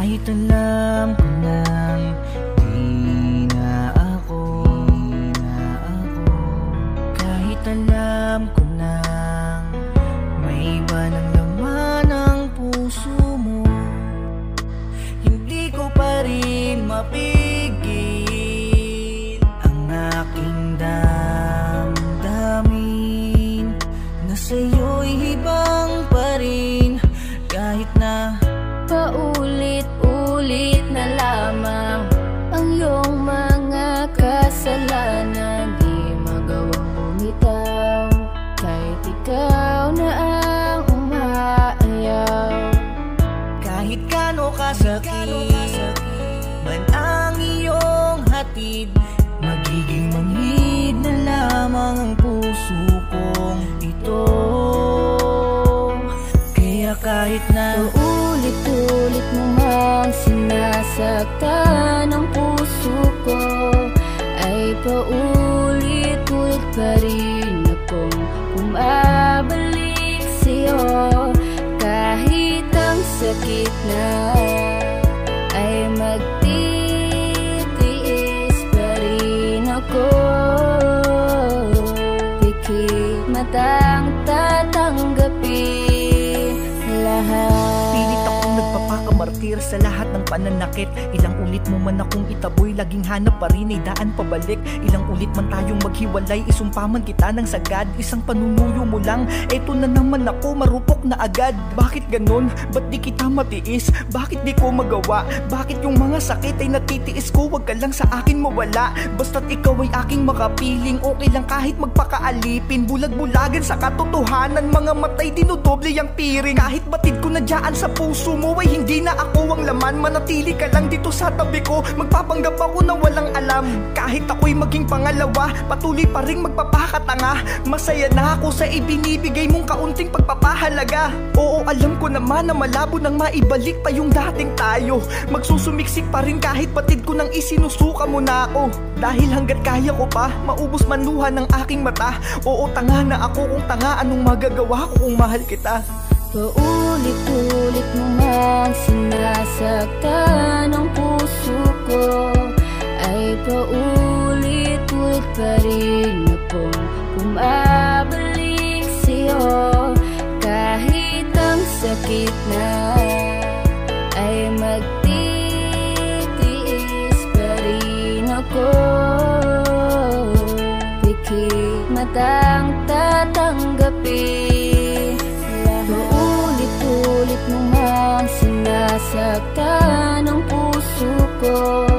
Kahit alam ko nang di na ako, kahit alam ko nang may iba ng laman ng puso mo, hindi ko pa rin mapigil ang aking damdamin na sa'yo'y hibang pa rin. Kahit na paulit-ulit na lamang ang iyong mga kasalanan, di magawang bumitaw kahit ikaw na ang umaayaw. kahit kano kasakit man ang iyong hatid, magiging manhid na lamang ang puso kong ito. Kaya kahit na paulit-ulit mo mang sinasaktan ang puso ko, ay paulit-ulit pa rin akong bumabalik sa'yo. Kahit ang sakit na ay magtitiis pa rin ako. Pikit matang tatanggapin lahat. pilit akong nagpapakamartir sa lahat ng pananakit. Ilang ulit mo man akong itaboy, laging hanap pa rin ay daan pabalik. Ilang ulit man tayong maghiwalay, isumpaman kita ng sagad. Isang panunuyo mo lang, eto na naman ako, marupok na agad. Bakit ganon? Ba't di kita matiis? Bakit di ko magawa? Bakit yung mga sakit ay natitiis ko? Wag ka lang sa akin mawala. Basta't ikaw ay aking makapiling, okay lang kahit magpakaalipin. Bulag-bulagan sa katotohanan, mga matay dinudoble ang piring. Kahit batid ko na dyan sa puso mo ay hindi na ako ang laman. Manatili ka lang dito sa tabi ko, magpapanggap ako na walang alam. Kahit ako'y maging pangalawa, patuloy pa rin magpapakatanga. Masaya na ako sa ibinibigay mong kaunting pagpapahalaga. Oo, alam ko naman na malabo nang maibalik pa yung dating tayo. Magsusumiksik pa rin kahit batid ko nang isinusuka mo na ako. Dahil hanggat kaya ko pa, maubos man luha ng aking mata. Oo, tanga na ako kung tanga, anong magagawa ko kung mahal kita? Paulit-ulit mo mang sinasaktan ang puso ko, ay paulit-ulit pa rin akong bumabalik sa'yo. Kahit ang sakit na ay magtitiis pa rin ako. Pikit matang tatanggapin lahat. Paulit-ulit mo mang sinasaktan ang puso ko,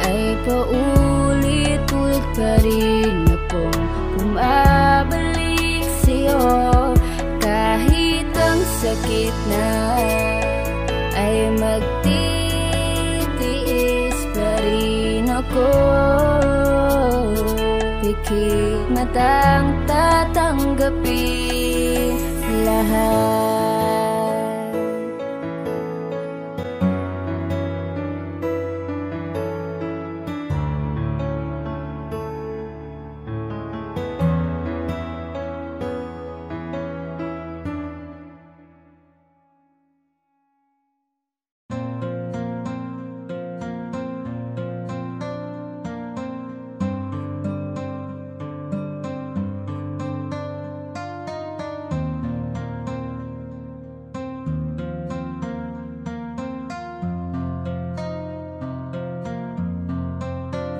ay paulit-ulit pa rin akong bumabalik sa'yo. Kahit ang sakit na ay magtitiis pa rin ako. Pikit matang tatanggapin lahat.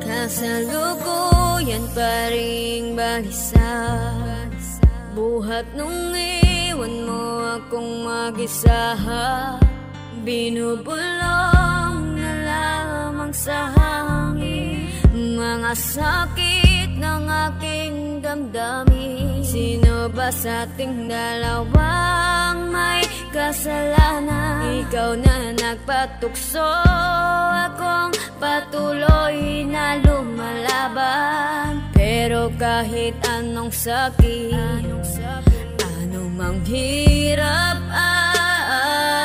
Kasalukuyan pa ring balisa, buhat nung iwan mo akong mag-isa. Binubulong na lamang sa hangin mga sakit ng aking damdamin. Sino ba sa ating dalawang may kasalanan? Ikaw na nagpatukso, akong patuloy na lumalaban. Pero kahit anong sakit, anumang hirap ay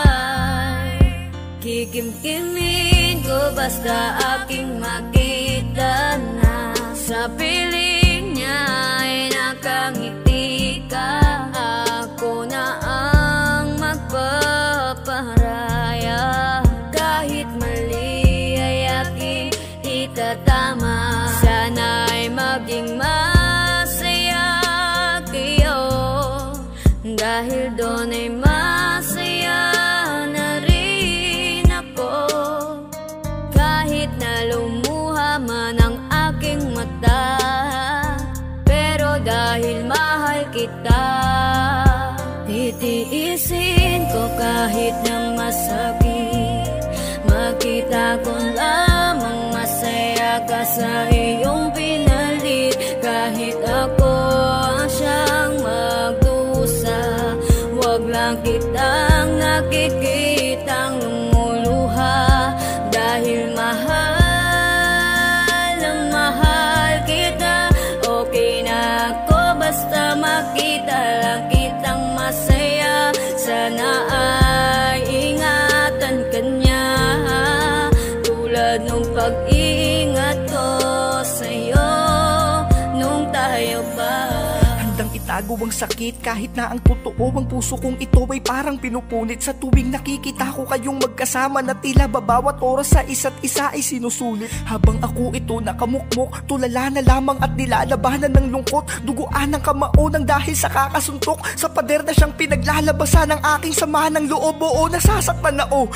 kikimkimin ko basta aking makita na sa piling niya ay nakangiti ka. Ako na ang magpaparaya kahit nakikitang lumuluha. Dahil mahal na mahal kita, okay na ako basta makita lang kitang masaya. Sana ay ingatan ka niya, tulad nung pag-iingat ko sa'yo nung tayo pa. Handang itago ang sakit kahit na ang totoo ang puso kong ito ay parang pinupunit. Sa tuwing nakikita ko kayong magkasama na tila babawat oras sa isa't isa ay sinusulit. Habang ako ito nakamukmok, tulala na lamang at nilalabanan ng lungkot. Duguan ng kamao ng dahil sa kakasuntok, sa pader na siyang pinaglalabasan ng aking sama ng loob. Oo, nasasaktan ako.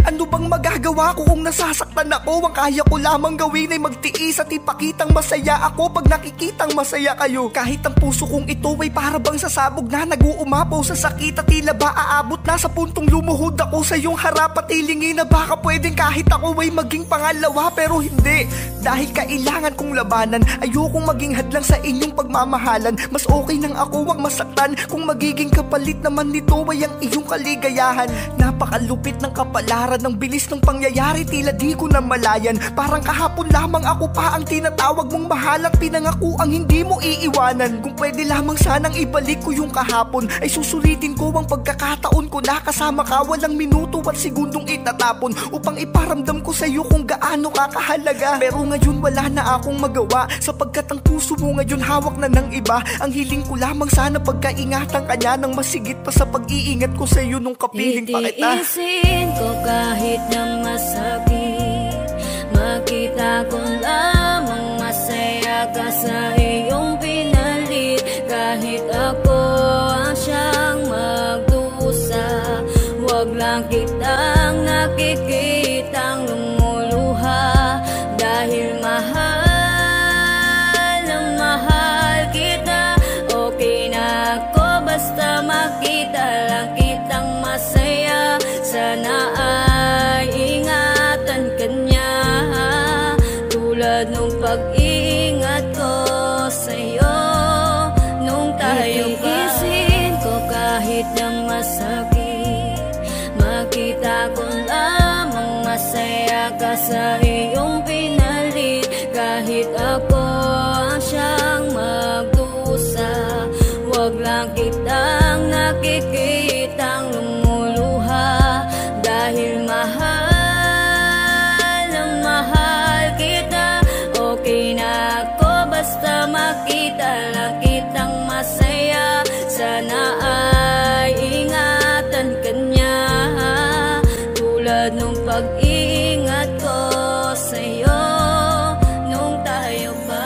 Ano bang magagawa ko kung nasasaktan ako? Ang kaya ko lamang gawin ay magtiis at ipakitang masaya ako pag nakikitang masaya kayo. Kahit ang puso kong ito ay para bang sasabog na, nag-uumapaw sa sakit at tila ba aabot na sa puntong lumuhod ako sa iyong harap at hilingin na baka pwedeng kahit ako ay maging pangalawa. Pero hindi, dahil kailangan kong labanan. Ayokong maging hadlang sa inyong pagmamahalan. Mas okay nang ako wag masaktan kung magiging kapalit naman nito ay ang iyong kaligayahan. Napakalupit ng kapalaran, ng bilis ng pangyayari, tila di ko na malayan. Parang kahapon lamang ako pa ang tinatawag mong mahal at pinangako ang hindi mo iiwanan. Kung pwede lamang sanang ibalik ko yung kahapon, ay susulitin ko ang pagkakataon ko na kasama ka. Walang minuto at segundong itatapon upang iparamdam ko sa'yo kung gaano ka kahalaga. Pero ngayon wala na akong magawa, sapagkat ang puso mo ngayon hawak na ng iba. Ang hiling ko lamang sana pagkaingatan ka niya ng masigit pa sa pag-iingat ko sa'yo nung kapiling pa kita. Itiisin ko kahit na masakit, makita ko lamang masaya ka sa iyong pinalit. Kahit ako ang siyang magdusa, wag lang kitang nakikitang lumuluha. Dahil mahal na mahal kita, okay na ako basta makita lang kitang masaya. Sana ay ingatan ka niya, tulad nung pag-iingat ko sa'yo nung tayo pa. Itiisin ko kahit na masakit, makita ko lamang masaya ka sa iyong pinalit. Kahit ako ang siyang magdusa, wag lang kitang nakikitang lumuluha. Dahil mahal na mahal kita, okay na ako basta makita lang kitang masaya. Sana ay ingatan ka niya, tulad nung pag-iingat ko sa'yo nung tayo pa.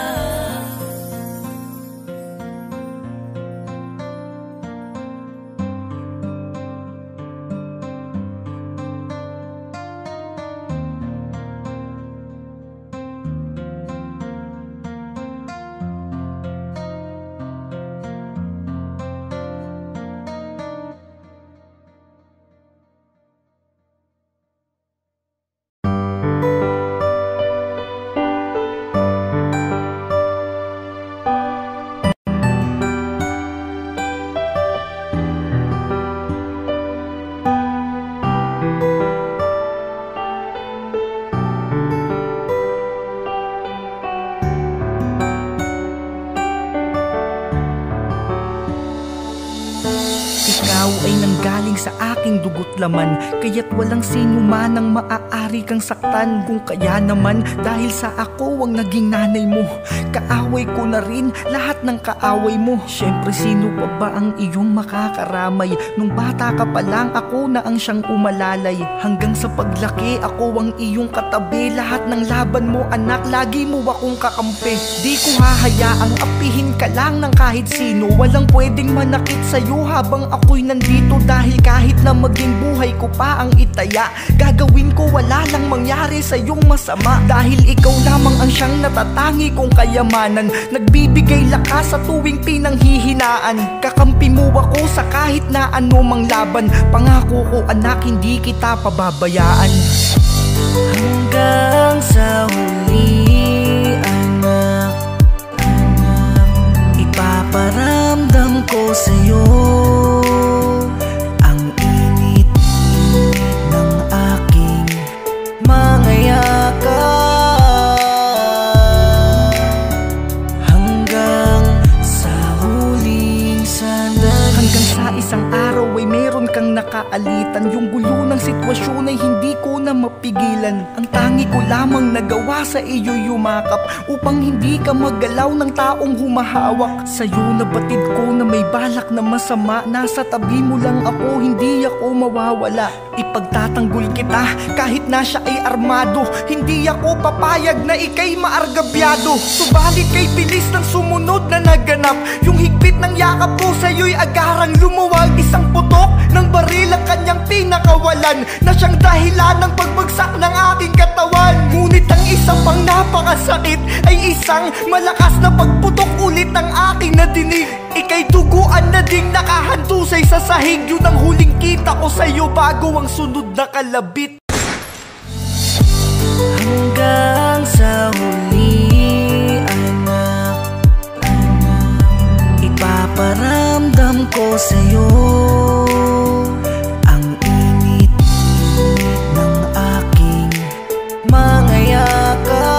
Ikaw ay nanggaling sa aking dugo't laman, kaya't walang sino man ang maaari kang saktan. Kung kaya naman dahil sa ako ang naging nanay mo, kaaway ko na rin lahat ng kaaway mo. Syempre sino pa ba ang iyong makakaramay? Nung bata ka pa lang ako na ang siyang umalalay. Hanggang sa paglaki ako ang iyong katabi. Lahat ng laban mo anak, lagi mo akong kakampi. Di ko hahayaang apihin ka lang ng kahit sino. Walang pwedeng manakit sa'yo habang ako'y nandito. Dahil kahit na maging buhay ko pa ang itaya, gagawin ko wala lang mangyari sa iyong masama. Dahil ikaw lamang ang siyang natatangi kong kayamanan, nagbibigay lakas sa tuwing pinanghihinaan. Kakampi mo ako sa kahit na anumang laban. Pangako ko anak, hindi kita pababayaan. Hanggang sa huli anak, ipaparamdam ko sa'yo ang sitwasyon ay hindi ko na mapigilan. Ang tangi ko lamang nagawa sa iyo'y yumakap upang hindi ka maggalaw ng taong humahawak. Sa'yo nabatid ko na may balak na masama. Nasa tabi mo lang ako, hindi ako mawawala. Ipagtatanggol kita kahit na siya ay armado. Hindi ako papayag na ika'y maargabyado. Subalit kay bilis ng sumunod na naganap. Yung higpit ng yakap ko sa'yo'y agarang lumuwag. Isang putok ng baril ang kanyang pinakawalan, na siyang dahilan ng pagbagsak ng aking katawan. Ngunit ang isang pang napakasakit ay isang malakas na pagputok ulit ng aking nadinig. Ika'y duguan na ding nakahantusay sa sahig. Yun ang huling kita ko sa'yo bago ang sunod na kalabit. Hanggang sa huli, anak, ipaparamdam ko sa'yo ang init ng aking mga yakap.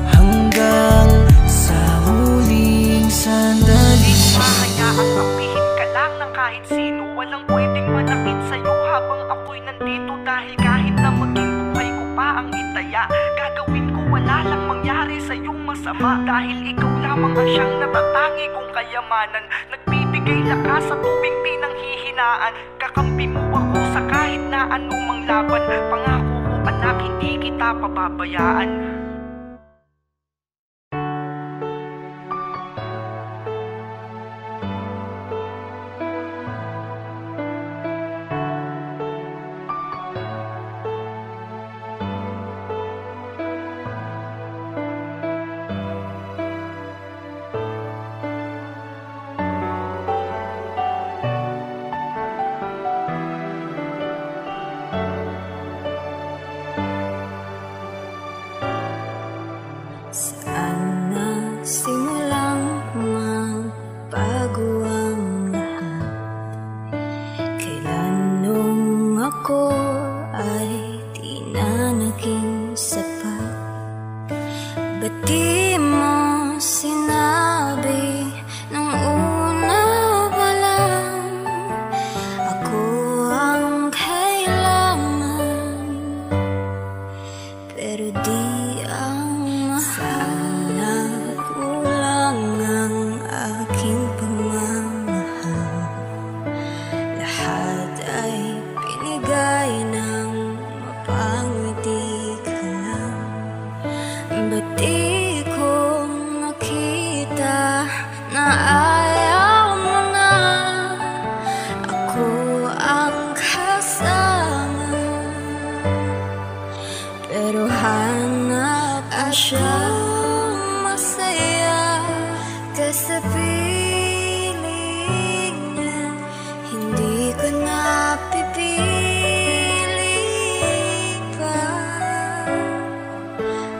Hanggang sa huling sandali, mahayaang apihin ka lang ng kahit sino. Walang pwedeng manakit sa'yo habang ako'y nandito. Dahil kahit na maging buhay ko pa ang itaya, gagawin ko wala lang mangyari sa'yong masama. Dahil ikaw lamang ang siyang natatangi kong kayamanan, nagbibigay lakas sa tuwing pinanghihinaan. Kakampi mo ako sa kahit na anumang laban. Pangako ko anak, hindi kita pababayaan. Saan nagsimulang magbago ang lahat? Kailan nung ako ay di na naging sapat? Ba't di mo sinabi nung una pa lang ako ang kailangan? Pero di ang sana kulang ang aking pagmamahal. Lahat ay binigay ng mapangiti ka lang. Ba't di ko nakita na ayaw mo na ako ang kasama? Pero hanap ang siyang masaya ka sa piling niya. Hindi ko napipili pa.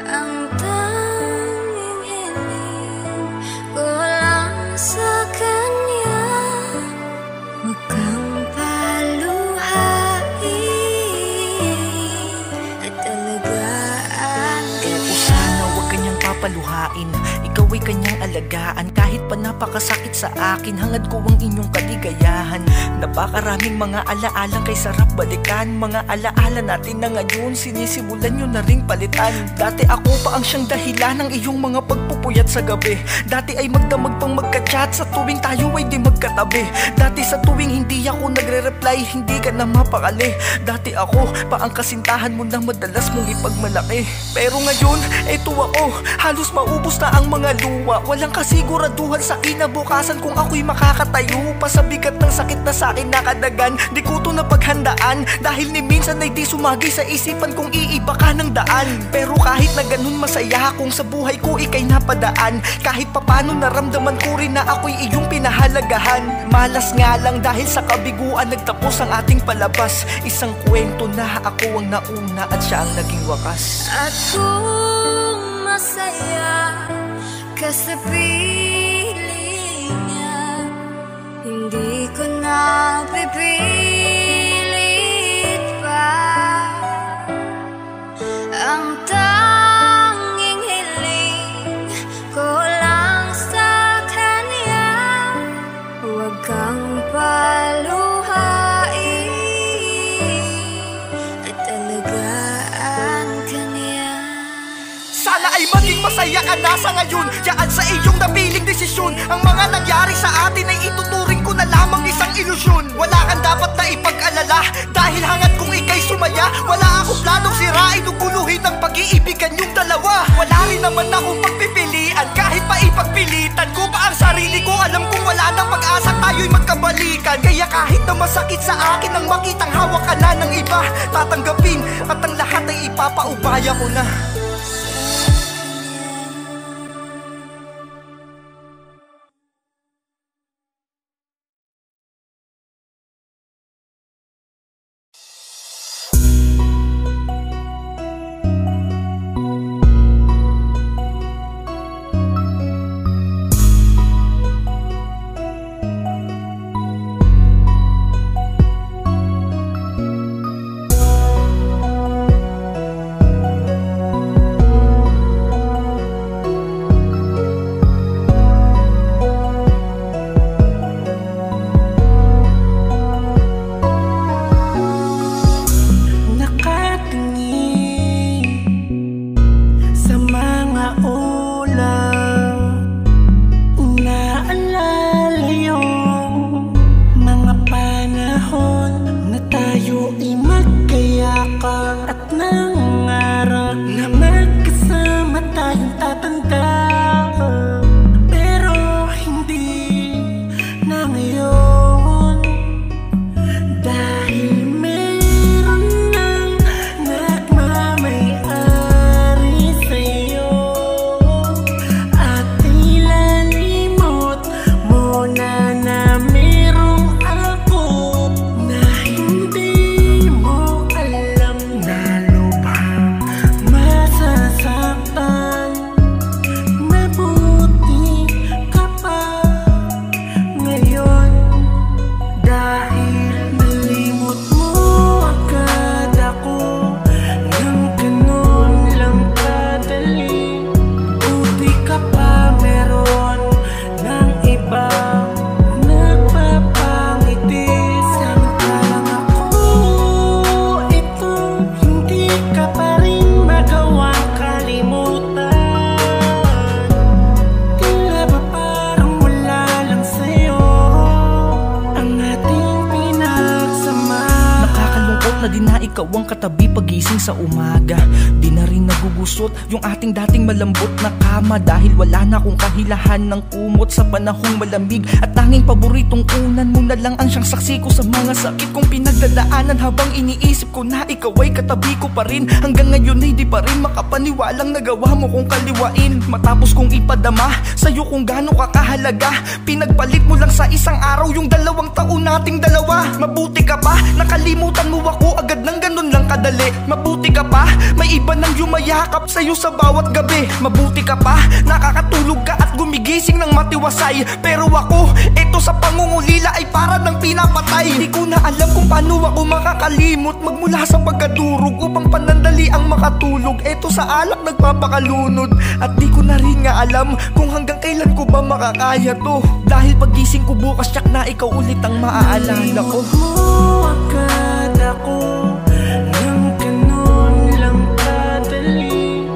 Ang tanging hiling ko lang sa kanya, huwag kang paluhain at alagaan ka Oo, sana huwag kanyang papaluhain. Ikaw ay kanyang alagaan. Kahit pa napakasakit sa akin, hangad ko ang inyong kaligayahan. Napakaraming mga alaalang kay sarap balikan. Mga alaala natin na ngayon, sinisimulan nyo na ring palitan. Dati ako pa ang siyang dahilan ng iyong mga pagpupuyat sa gabi. Dati ay magdamag pang magka-chat sa tuwing tayo ay di magkatabi. Dati sa tuwing hindi ako nagre-reply, hindi ka na mapakali. Dati ako pa ang kasintahan mo na madalas mong ipagmalaki. Pero ngayon, eto ako, halos maubos na ang mga luwa. Walang kasiguraduhan sa kinabukasan kung ako'y makakatayo pa sa bigat ng sakit na sa'kin nakadagan. Di ko to napaghandaan, dahil ni minsan ay di sumagi sa isipan kung iiba ka ng daan. Pero kahit na ganun masaya kung sa buhay ko ika'y napadaan. Kahit papano naramdaman ko rin na ako'y iyong pinahalagahan. Malas nga lang dahil sa kabiguan nagtapos ang ating palabas. Isang kwento na ako ang nauna at siya ang naging wakas. at kung masaya ka sa piling niya, hindi ko na pipilit pa. Ang tanging hiling ko lang sa kanya, huwag kang paluha ka na sa ngayon. Diyan sa iyong napiling desisyon. Ang mga nangyari sa atin ay ituturing ko na lamang isang ilusyon. Wala kang dapat na ipag-alala, dahil hangad kung ika'y sumaya. Wala akong planong sirain o guluhin ang pag-iibigan yung dalawa. Wala rin naman akong pagpipilian, kahit pa ipagpilitan ko pa ang sarili ko. Alam kong wala nang pag-asa tayo'y magkabalikan. Kaya kahit na masakit sa akin ang makitang hawak ka na ng iba, tatanggapin at ang lahat ay ipapaubaya ko na. ikaw ang katabi pagising sa umaga. Di na rin nagugusot yung ating dating malambot na kama, dahil wala na akong kahilahan ng kumot sa panahong malamig. At tanging paboritong unan mo na lang ang siyang saksi ko sa mga sakit kong pinagdadaanan, habang iniisip ko na ikaw ay katabi ko pa rin. Hanggang ngayon ay di pa rin makapaniwalang nagawa mo kong kaliwain. Matapos kong ipadama sa'yo kung gaano ka kahalaga, pinagpalit mo lang sa isang araw yung 2 taon nating dalawa. Mabuti ka pa, nakalimutan mo ako agad ng ganun lang kadali. Mabuti ka pa, may iba nang yumayakap sa'yo sa bawat gabi. Mabuti ka pa, nakakatulog ka at gumigising ng matiwasay. Pero ako, eto sa pangungulila ay para ng pinapatay. Hindi ko na alam kung paano ako makakalimot magmula sa pagkadurog upang panandali ang makatulog. Eto sa alak nagpapakalunod, at di ko na rin nga alam kung hanggang kailan ko ba makakaya to. Dahil pagising ko bukas, tiyak na ikaw ulit ang maaalala ko. Agad ako nang ganun lang kadali.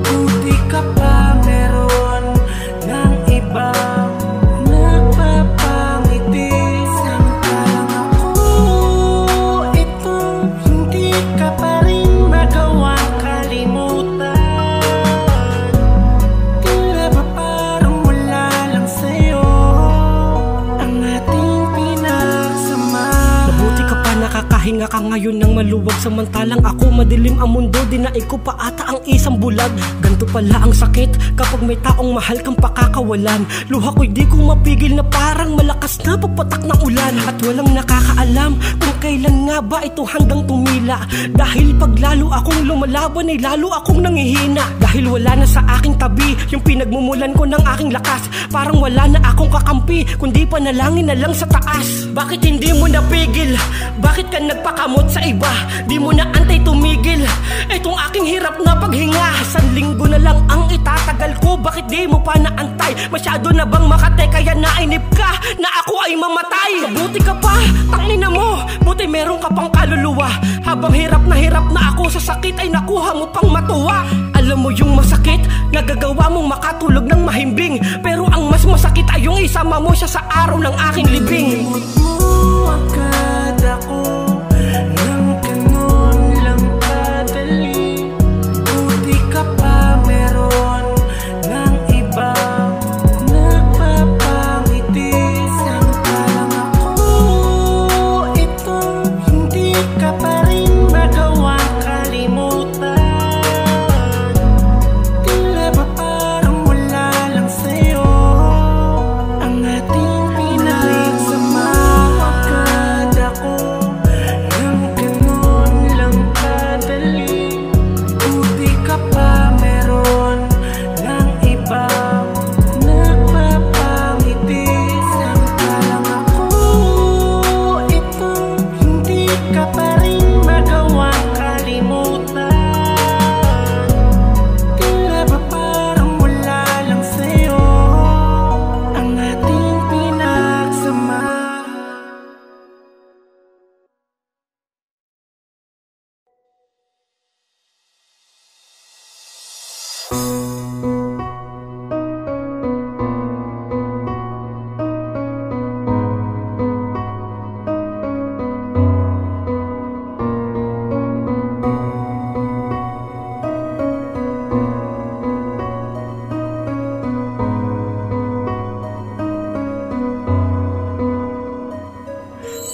Buti ka pa meron ng iba nagpapangiti. Samantalang ako, ito hindi ka pa rin magawang kalimutan. Tila ba parang wala lang sa'yo ang ating pinagsama. Mabuti ka pa, nakakahinga ka ngayon ng maluwag. Samantalang ako, madilim ang mundo, dinaig ko pa ata ang isang bulag. Ganto pala ang sakit kapag may taong mahal kang pakakawalan. Luha ko'y di ko mapigil na parang malakas na pagpatak ng ulan. At walang nakakaalam kung kailan nga ba ito hanggang tumila. Dahil pag lalo akong lumalaban ay lalo akong nangihina. Dahil wala na sa aking tabi yung pinagmumulan ko ng aking lakas. Parang wala na akong kakampi, kundi panalangin na lang sa taas. Bakit hindi mo napigil? Bakit ka nagpakamot sa iba? Di mo na antay tumigil itong aking hirap na paghinga. 1 linggo na lang ang itatagal ko, bakit di mo pa naantay? Masyado na bang makate kaya nainip ka na ako ay mamatay? Mabuti ka pa, tangina mo, buti meron ka pang kaluluwa. Habang hirap na ako sa sakit ay nakuha mo pang matuwa. Alam mo yung masakit, nagagawa mong makatulog ng mahimbing, pero ang mas masakit ay yung isama mo siya sa araw ng aking libing. Limot mo agad ako nang ganun lang kadali. Buti ka pa meron ng iba nagpapangiti. Samantalang ako itong hindi ka pa rin magawang kalimutan. Tila ba parang wala lang sa'yo ang ating pinagsama. Agad ako nang ganun lang kadali. Buti ka pa meron ng iba nagpapangiti. Samantalang ako itong hindi ka pa rin magawang kalimutan. Tila ba parang wala lang sa'yo ang ating pinagsama.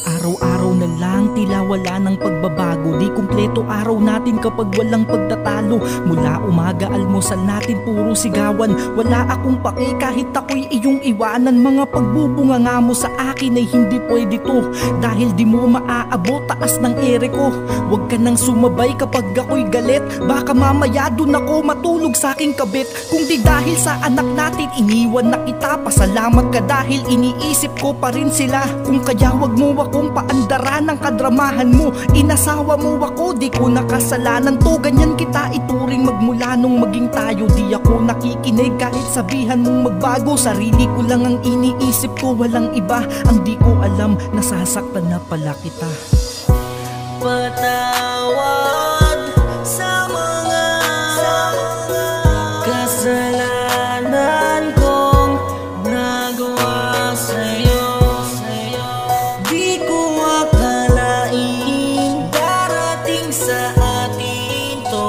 Araw-araw na lang, tila wala ng pagbabago. Di kumpleto araw natin kapag walang pagtatalo. Mula umaga, almusal natin puro sigawan. Wala akong pake kahit ako'y iyong iwanan. Mga pagbubunga nga mo sa akin ay hindi pwede to, dahil di mo maaabot taas ng ere ko. Huwag ka nang sumabay kapag ako'y galit, baka mamaya dun ako matulog sa aking kabit. Kung di dahil sa anak natin iniwan na kita, pasalamat ka dahil iniisip ko pa rin sila. Kung kaya wag mo akong paandaran ng kadramahan mo, inasawa mo ako, di ko nakasalanan to. Ganyan kita ituring magmula nung maging tayo. Di ako nakikinig kahit sabihan mong magbago. Sarili ko lang ang iniisip ko, walang iba. Ang di ko alam, nasasaktan na pala kita. Patawad sa mga kasalanan kong nagawa sa'yo. Di ko akalain darating sa atin to.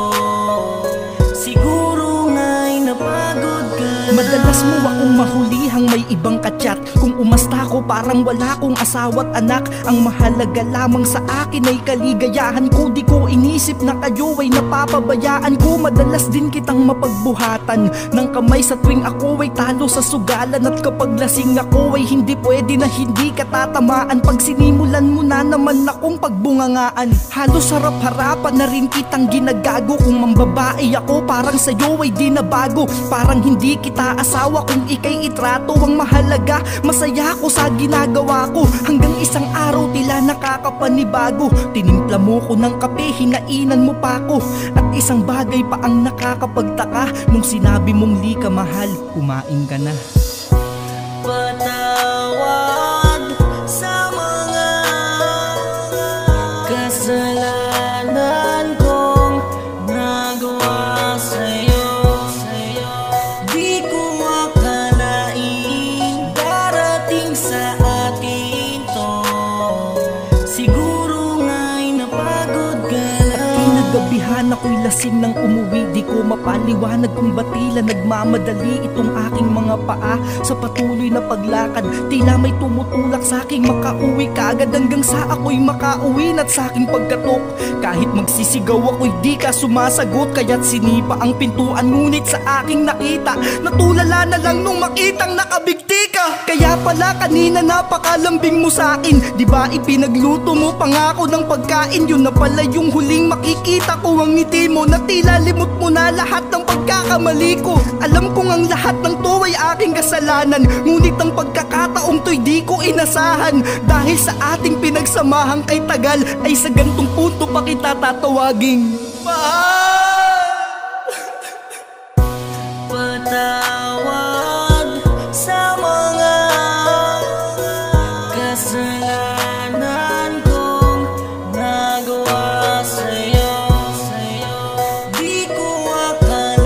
Siguro nga'y napagod ka na. Madalas mo akong mahulihang may ibang katsat. Kung umasta ko parang wala kong asawa't anak. Ang mahalaga lamang sa akin ay kaligayahan ko. Di ko inisip na kayo ay napapabayaan ko. Madalas din kitang mapagbuhatan ng kamay sa tuwing ako ay talo sa sugalan. At kapag lasing ako ay hindi pwede na hindi ka tatamaan. Pag sinimulan mo na naman akong pagbungangaan, halos harap-harapan na rin kitang ginagago. Kung mambabae ako parang sa'yo ay di na bago. Parang hindi kita asawa kung ikay itrato. Ang mahalaga, masaya ako sa ginagawa ko. Hanggang isang araw tila nakakapanibago. Tinimpla mo ko ng kape, hinainan mo pa ako. At isang bagay pa ang nakakapagtaka, nung sinabi mong li ka mahal, kumain ka na. Patawad sa mga kasalanan kong nagawa sa'yo. Di ko akalain darating sa atin to. Siguro nga'y napagod ka na. Kinagabihan ako'y lasing nang umuwi. Di ko mapaliwanag kung ba't tila nagmamadali itong aking mga paa sa patuloy na paglakad. Tila may tumutulak sa aking makauwi kagad, hanggang sa ako'y makauwi na't sa aking pagkatok. Kahit magsisigaw ako'y di ka sumasagot, kaya't sinipa ang pintuan. Ngunit sa aking nakita, natulala na lang nung makitang nakabigti ka. Kaya pala kanina napakalambing mo sa akin. Di ba ipinagluto mo pangako ng pagkain? Yun na pala yung huling makikita ko, ang ngiti mo na tila limot mo na lahat ng pagkakamali ko. Alam kong ang lahat ng to ay aking kasalanan, ngunit ang pagkakataong to'y di ko inasahan. Dahil sa ating pinagsamahang kay tagal, ay sa gantong punto pa kita tatawaging mahal. Patawad sa mga kasalanan kong nagawa sa'yo. Di ko akalain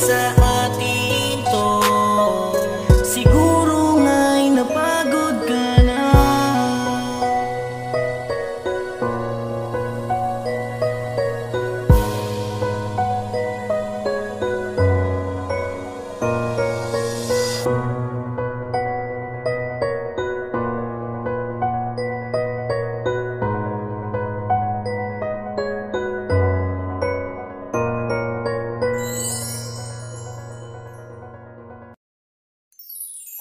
sa atin to. Siguro nga'y napagod ka na.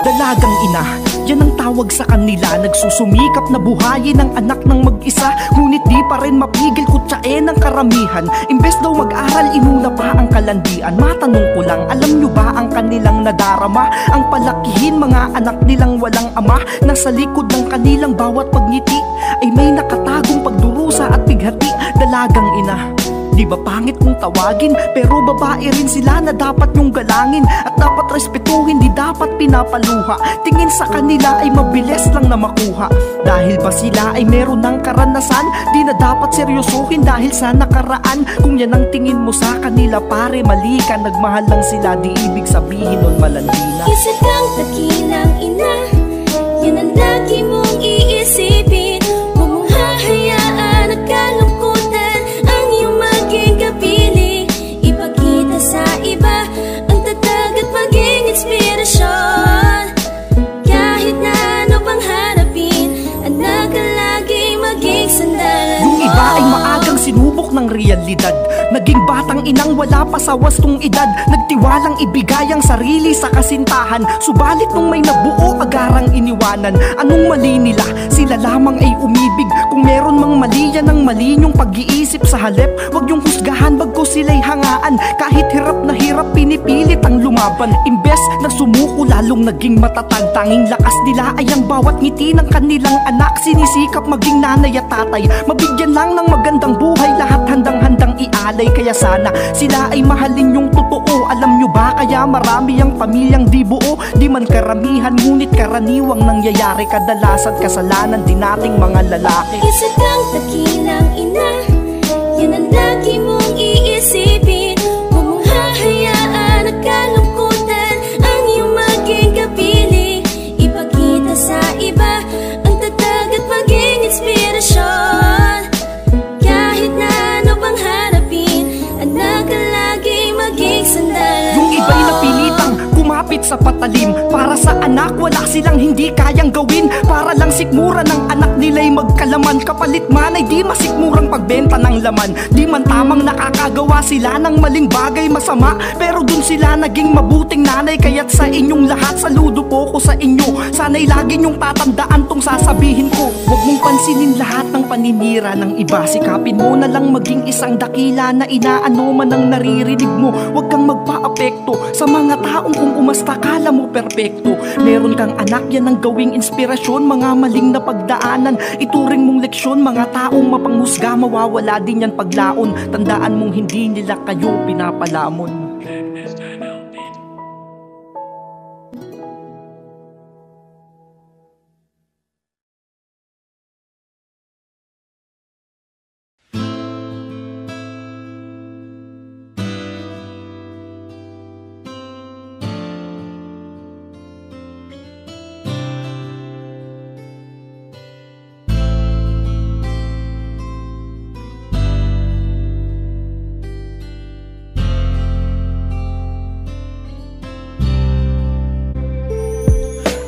Dalagang ina, yan ang tawag sa kanila. Nagsusumikap na buhayin ang anak ng mag-isa, ngunit di pa rin mapigil kutsain ng karamihan. Imbes daw mag-aral, inuna pa ang kalandian. Matanong ko lang, alam nyo ba ang kanilang nadarama? Ang palakihin mga anak nilang walang ama. Nasa likod ng kanilang bawat pagngiti ay may nakatagong pagdurusa at bighati. Dalagang ina, di ba pangit kung tawagin? Pero babae rin sila na dapat nyong galangin at dapat respetuhin, di dapat pinapaluha. Tingin sa kanila ay mabilis lang na makuha. Dahil ba sila ay meron ng karanasan? Di na dapat seryosohin dahil sa nakaraan. Kung yan ang tingin mo sa kanila, pare, mali ka. Nagmahal lang sila, di ibig sabihin nun malandi na. Isa kang takilang ina, yan ang lagi mong iisipin. Huwag mong hahayaan na kalungkutan ang iyong maging kapili. Ipakita sa iba ang tatag at maging inspirasyon. Kahit na ano pang harapin, anak ka lagi maging sandalan. Yung iba ay maagang sinubok ng realidad, naging batang inang wala pa sa wastong edad. Nagtiwalang ibigay ang sarili sa kasintahan, subalit nung may nabuo agarang iniwanan. Anong mali nila? Sila lamang ay umibig. Kung meron mang mali, yan ang mali nyong pag-iisip sa halip. Huwag yung husgahan bagko sila'y hangaan. Kahit hirap na hirap, pinipilit ang lumaban. Imbes na sumuko, lalong naging matatag. Tanging lakas nila ay ang bawat ngiti ng kanilang anak. Sinisikap maging nanay at tatay, mabigyan lang ng magandang buhay. Lahat handang-handang ialay. Kaya sana sila ay mahalin yung totoo. Alam nyo ba kaya marami ang pamilyang di buo? Di man karamihan, ngunit karaniwang nangyayari. Kadalasan kasalanan din nating mga lalaki. Isa kang takilang ina, yan ang lagi mong iisipin. Huwag mong hahayaan na kalungkutan ang iyong maging kapili. Ipakita sa iba ang tatag at maging inspirasyon. Kahit na ano pang harapin, anak ka lagi maging sandalan. Yung iba'y napilitang kumapit sa patalim. Para sa anak, wala silang hindi kayang gawin. Para lang sikmura ng anak nila'y magkalaman. Kapalit man ay di masikmurang pagbenta ng laman. Di man tamang nakakagawa sila ng maling bagay masama, pero dun sila naging mabuting nanay. Kaya't sa inyong lahat, saludo po ko sa inyo. Sana'y lagi nyong tatandaan tong sasabihin ko. Huwag mong pansinin lahat ng paninira ng iba. Sikapin mo na lang maging isang dakila na inaano man ang naririnig mo. Huwag kang magpa-apekto sa mga taong kung umasta kala mo perpekto. Meron kang anak, yan ang gawing inspirasyon. Mga maling na pagdaanan, ituring mong leksyon. Mga taong mapanghusga, mawawala din yan paglaon. Tandaan mong hindi nila kayo pinapalamon.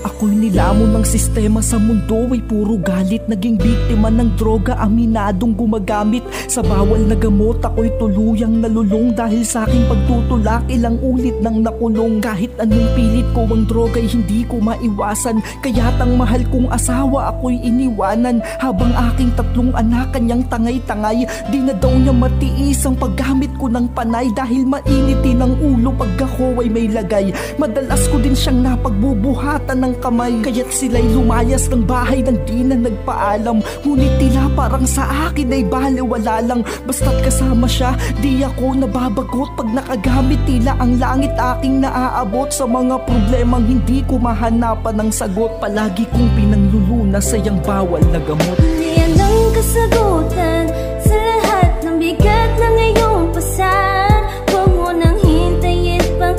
Ako'y nilamon ng sistema sa mundo, ay puro galit. Naging biktima ng droga, aminadong gumagamit sa bawal na gamot. Ako'y tuluyang nalulong dahil sa aking pagtutulak. Ilang ulit nang nakulong. Kahit anong pilit ko ang droga ay hindi ko maiwasan. Kaya't ang mahal kong asawa ako'y iniwanan. Habang aking tatlong anak kanyang tangay-tangay, di na daw niya matiis ang paggamit ko ng panay. Dahil mainitin ang ulo pag ako ay may lagay. Madalas ko din siyang napagbubuhatan ng kamay. Kaya't sila'y lumayas ng bahay nang di na nagpaalam. Ngunit tila parang sa akin ay baliwala lang. Basta't kasama siya, di ako nababagot. Pag nakagamit tila ang langit aking naaabot. Sa mga problemang hindi ko mahanapan ng sagot, palagi kong pinanglulunas sa iyang bawal na gamot. Yan ang kasagutan sa lahat ng bigat na ngayong pasan. Huwag mo nang hintayin pang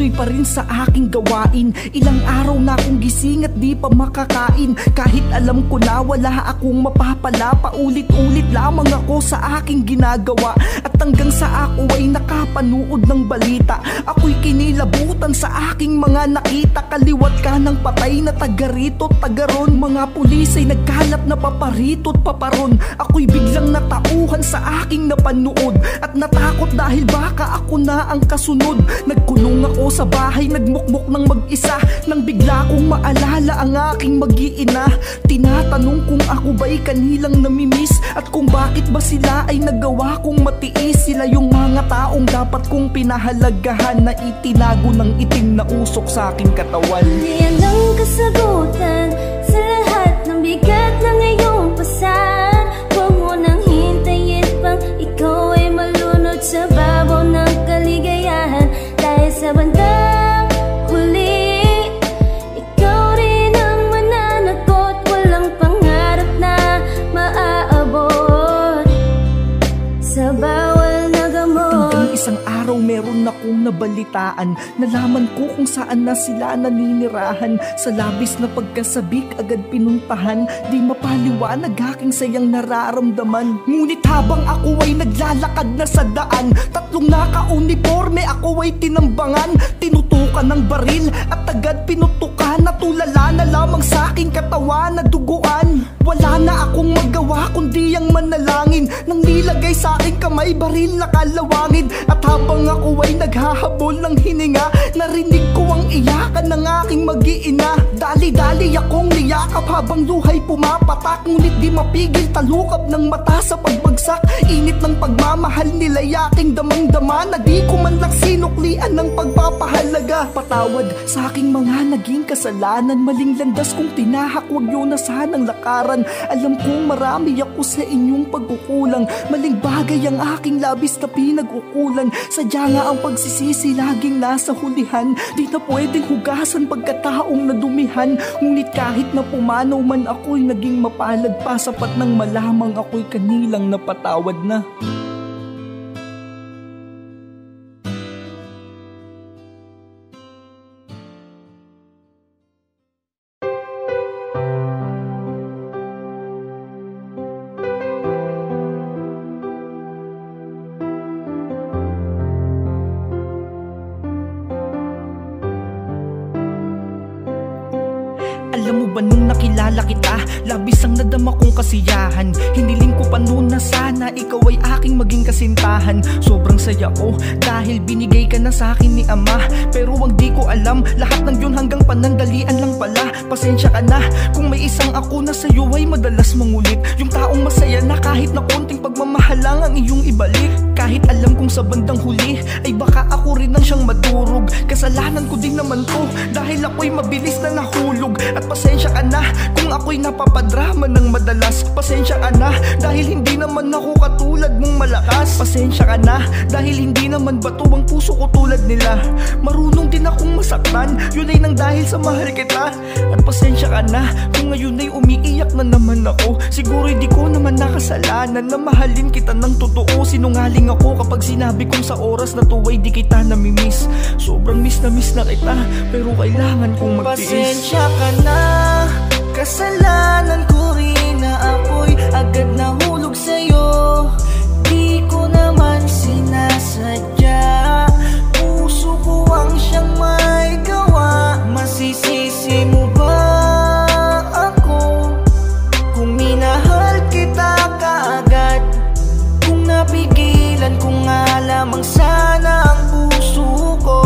patuloy pa rin sa aking gawain. Ilang araw na akong gising at di pa makakain. Kahit alam ko na wala akong mapapala, paulit-ulit lamang ako sa aking ginagawa. At hanggang sa ako ay nakapanood ng balita, ako'y kinilabutan sa aking mga nakita. Kaliwat ka ng patay na taga rito taga ron. Mga pulis ay nagkalat na paparito't paparon. Ako'y biglang natauhan sa aking napanood at natakot dahil baka ako na ang kasunod. Nagkulong ako sa bahay, nagmukmok ng mag-isa, nang bigla kong maalala ang aking mag-iina. Tinatanong kung ako ba'y kanilang namimiss at kung bakit ba sila ay nagawa kong matiis. Sila yung mga taong dapat kong pinahalagahan na itinago ng itim na usok sa aking katawan. Diyan ang kasagutan sa lahat ng bigat na ngayong pasan. Huwag mo nang hintayin pang ikaw ay malunod sa babaw ng kaligayahan. Dahil sa bandang huli, ikaw rin ang mananagot. Walang pangarap na maaabot sa bawal na gamot. Hanggang isang araw meron akong nabalitaan. Nalaman ko kung saan na sila naninirahan. Sa labis na pagkasabik agad pinuntahan. Di mapaliwanag aking sayang nararamdaman. Ngunit habang ako ay naglalakad na sa daan, tatlong naka-uniforme ako ay tinambangan. Tinutukan ng baril at agad pinutukan. Natulala na lamang sa aking katawan na duguan. Wala na akong magawa kundi ang manalangin. Nang nilagay sa aking kamay baril na kalawangin. At habang ako ay naghahabol ng hininga, narinig ko ang iyakan ng aking mag-iina. Dali-dali akong niyakap habang luhay pumapatak. Ngunit di mapigil talukap ng mata sa pagbagsak. Init ng pagmamahal nila'y aking damang-dama na di ko man lang sinuklian ng pagpapahalaga. Patawad sa aking mga naging kasalanan. Maling landas kong tinahak, huwag yun na sanang lakaran. Alam kong marami ako sa inyong pagkukulang. Maling bagay ang aking labis na pinag-ukulan. Sadya nga ang pagsisisi laging nasa hulihan. Di na pwedeng hugasan pagkataong nadumihan. Ngunit kahit na pumanaw man ako'y naging mapalad pa. Sapat nang malamang ako'y kanilang napatawad na. Alam mo ba nung nakilala kita, labis ang nadama kong kasiyahan. Hiniling ko pa noon na sana ikaw ay aking maging kasintahan. Sobrang saya ko dahil binigay ka na sa akin ni Ama. Pero ang di ko alam, lahat ng yun hanggang panandalian lang pala. Pasensya ka na kung may isang ako na sa'yo ay madalas mangulit. Yung taong masaya na kahit na konting pagmamahal lang ang iyong ibalik. Kahit alam kong sa bandang huli ay baka ako rin ang siyang madurog. Kasalanan ko din naman to dahil ako'y mabilis na nahulog. At pasensya ka na kung ako'y napapadrama ng madalas. Pasensya ka na dahil hindi naman ako katulad mong malakas. Pasensya ka na dahil hindi naman bato ang puso ko tulad nila. Marunong din akong masaktan, yun ay nang dahil sa mahal kita. At pasensya ka na kung ngayon ay umiiyak na naman ako. Siguro hindi ko naman nakasalanan na mahalin kita ng totoo. Sinungaling ako kapag sinabi kong sa oras na to ay di kita namimiss. Sobrang miss na kita, pero kailangan kong magtiis. Pasensya ka na, kasalanan ko rin na ako'y agad nahulog sa'yo. Di ko naman sinasadya, puso ko ang siyang may gawa. Masisisi mo ba ako kung minahal kita kaagad? Kung napigilan ko nga lamang sana ang puso ko,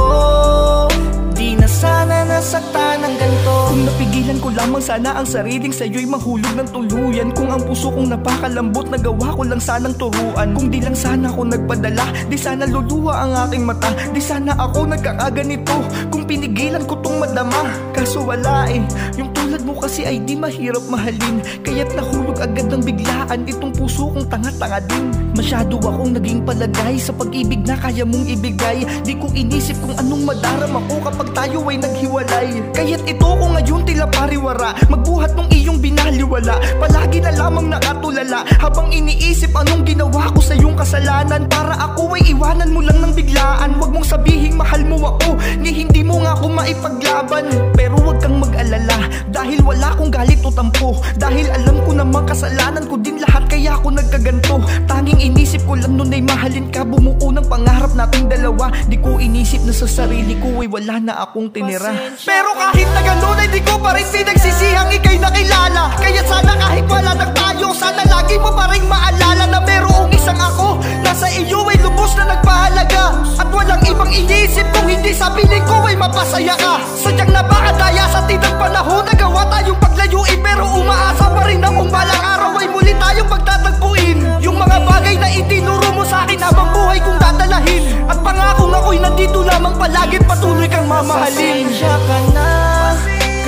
di na sana nasaktan ng ganito. Kung napigilan ko lamang sana ang sariling sa'yo'y mahulog ng tuluyan. Kung ang puso kong napakalambot, nagawa ko lang sanang turuan. Kung di lang sana ako nagpadala, di sana luluha ang aking mata. Di sana ako nagkakaganito kung pinigilan ko tong madama. Kaso wala yung tulad mo kasi ay di mahirap mahalin. Kaya't nahulog agad ng biglaan itong puso kong tanga-tanga din. Masyado akong naging palagay sa pag-ibig na kaya mong ibigay. Di ko inisip kung anong madarama ko kapag tayo ay naghiwalay. Kaya't ito ko ngayon tila pariwara sandiwara, magbuhat ng iyong binaliwala. Palagi na lamang nakatulala, habang iniisip anong ginawa ko sa iyong kasalanan. Para ako ay iwanan mo lang ng biglaan. Huwag mong sabihing mahal mo ako, ni hindi mo nga ako maipaglaban. Pero huwag kang mag-alala, dahil wala kong galit o tampo. Dahil alam ko namang kasalanan ko din lahat, kaya ako nagkaganto. Tanging inisip ko lang nun ay mahalin ka, bumuo ng pangarap nating dalawa. Di ko inisip na sa sarili ko ay wala na akong tinira. Pero kahit na ganun ay di ko pa rin pinagsisihang ika'y nakilala. Kaya sana kahit wala na tayo, sana lagi mo pa rin maalala na merong isang ako na sa iyo ay lubos na nagpahalaga. At walang ibang iniisip kung hindi sa piling ko ay mapasaya ka. Sadyang napakadaya sa tinang panahon, nagawa tayong paglayuin, pero umaasa pa rin akong balang araw ay muli tayong pagtatagpuin. Yung mga bagay na itinuro mo sa akin habang buhay kong dadalahin, at pangakong ako'y nandito lamang palagi, patuloy kang mamahalin. Pasensya ka na,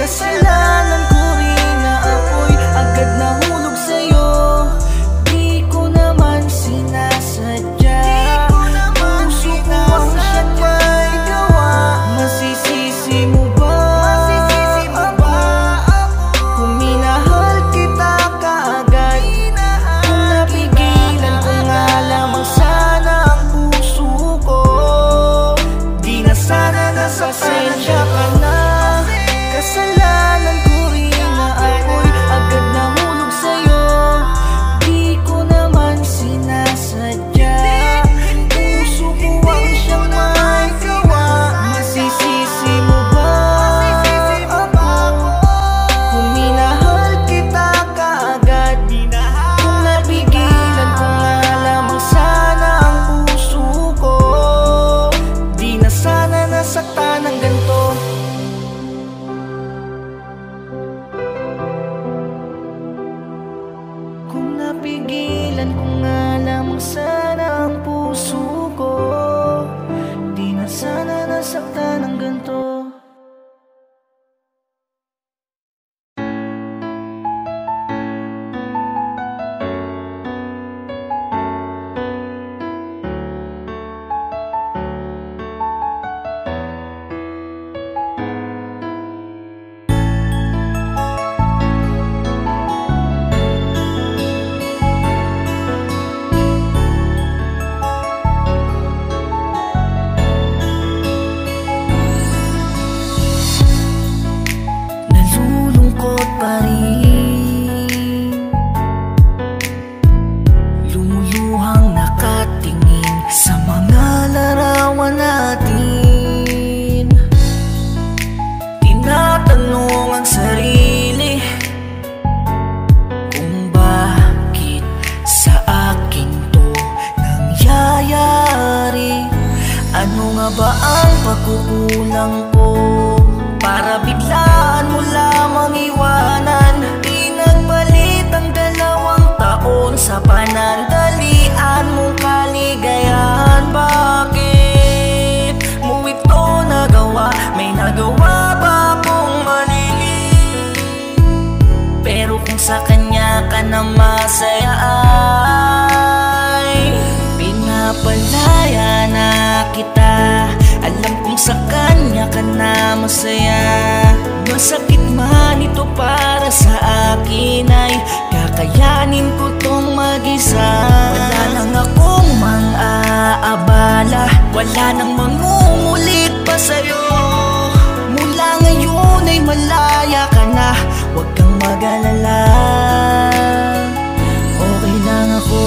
kasalanan ko rin na ako'y agad nahulog sa'yo. Di ko naman sinasadya, puso ko ang siyang may gawa. Masisisi mo ba ako kung minahal kita kaagad? Kung napigilan ko nga lamang sana ang puso ko, di na sana nasasensya ka na. Kasalanan ko rin na ako'y agad nahulog sa'yo. Di ko naman sinasadya, puso ko ang siyang may gawa. Masisisi mo ba ako kung minahal kita kaagad? Kung napigilan ko nga lamang sana ang puso ko, di na sana nasaktan ng ganito. Kung napigilan ko nga lamang sana ang puso ko, di na sana nasaktan ng ganito. Nalulungkot pa rin, lumuluhang nakatingin sa mga larawan natin. Tinatanong ang sarili kung bakit sa akin to nangyayari. Ano nga ba ang pagkukulang ko para biglaan mo lamang iwanan? Di nagpalit ang 2 taon sa panandalian mong kaligayahan. Bakit mo ito nagawa? May nagawa ba akong mali? Pero kung sa kanya ka na masaya ay pinapalaya na kita. Alam kong sa kanya ka na masaya. Masakit man ito para sa akin ay kakayanin ko tong mag-isa. Wala nang akong mang-aabala, wala nang mangungulit pa sa'yo. Mula ngayon ay malaya ka na, huwag kang mag-alala. Okay lang ako.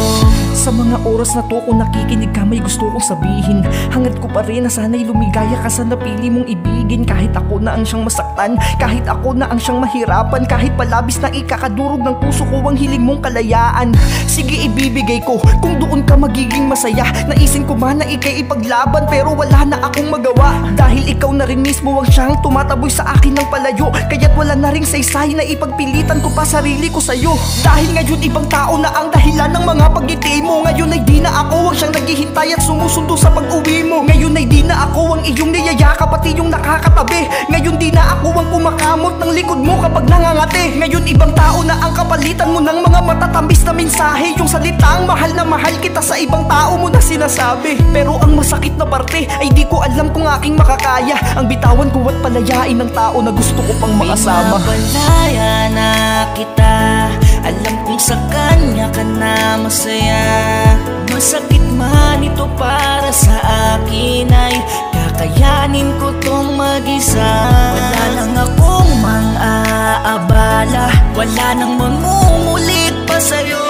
Sa mga oras na to kung nakikinig ka, may gusto kong sabihin. Hangad ko pa rin na sana'y lumigaya ka sa napili mong ibigin. Kahit ako na ang siyang masaktan, kahit ako na ang siyang mahirapan, kahit palabis na ikakadurog ng puso ko ang hiling mong kalayaan. Sige, ibibigay ko kung doon ka magiging masaya. Naisin ko man na ika'y ipaglaban, pero wala na akong magawa. Dahil ikaw na rin mismo ang siyang tumataboy sa akin ng palayo. Kaya't wala na ring saysay na ipagpilitan ko pa sarili ko sa'yo. Dahil ngayon ibang tao na ang dahilan ng mga pagngiti mo. mo. Ngayon ay di na ako ang siyang naghihintay at sumusundo sa pag-uwi mo. Ngayon ay di na ako ang iyong niyayakap at iyong nakakatabi. Ngayon di na ako ang kumakamot ng likod mo kapag nangangati. Ngayon ibang tao na ang kapalitan mo ng mga matatamis na mensahe. Yung salitang mahal na mahal kita sa ibang tao mo na sinasabi. Pero ang masakit na parte ay di ko alam kung aking makakaya ang bitawan ko at palayain ng tao na gusto ko pang makasama. Pinapalaya na kita, alam kong sa kanya ka na masaya. Masakit man ito para sa akin ay kakayanin ko tong mag-isa. Wala nang akong mang-aabala, wala nang mamumulit pa sa'yo.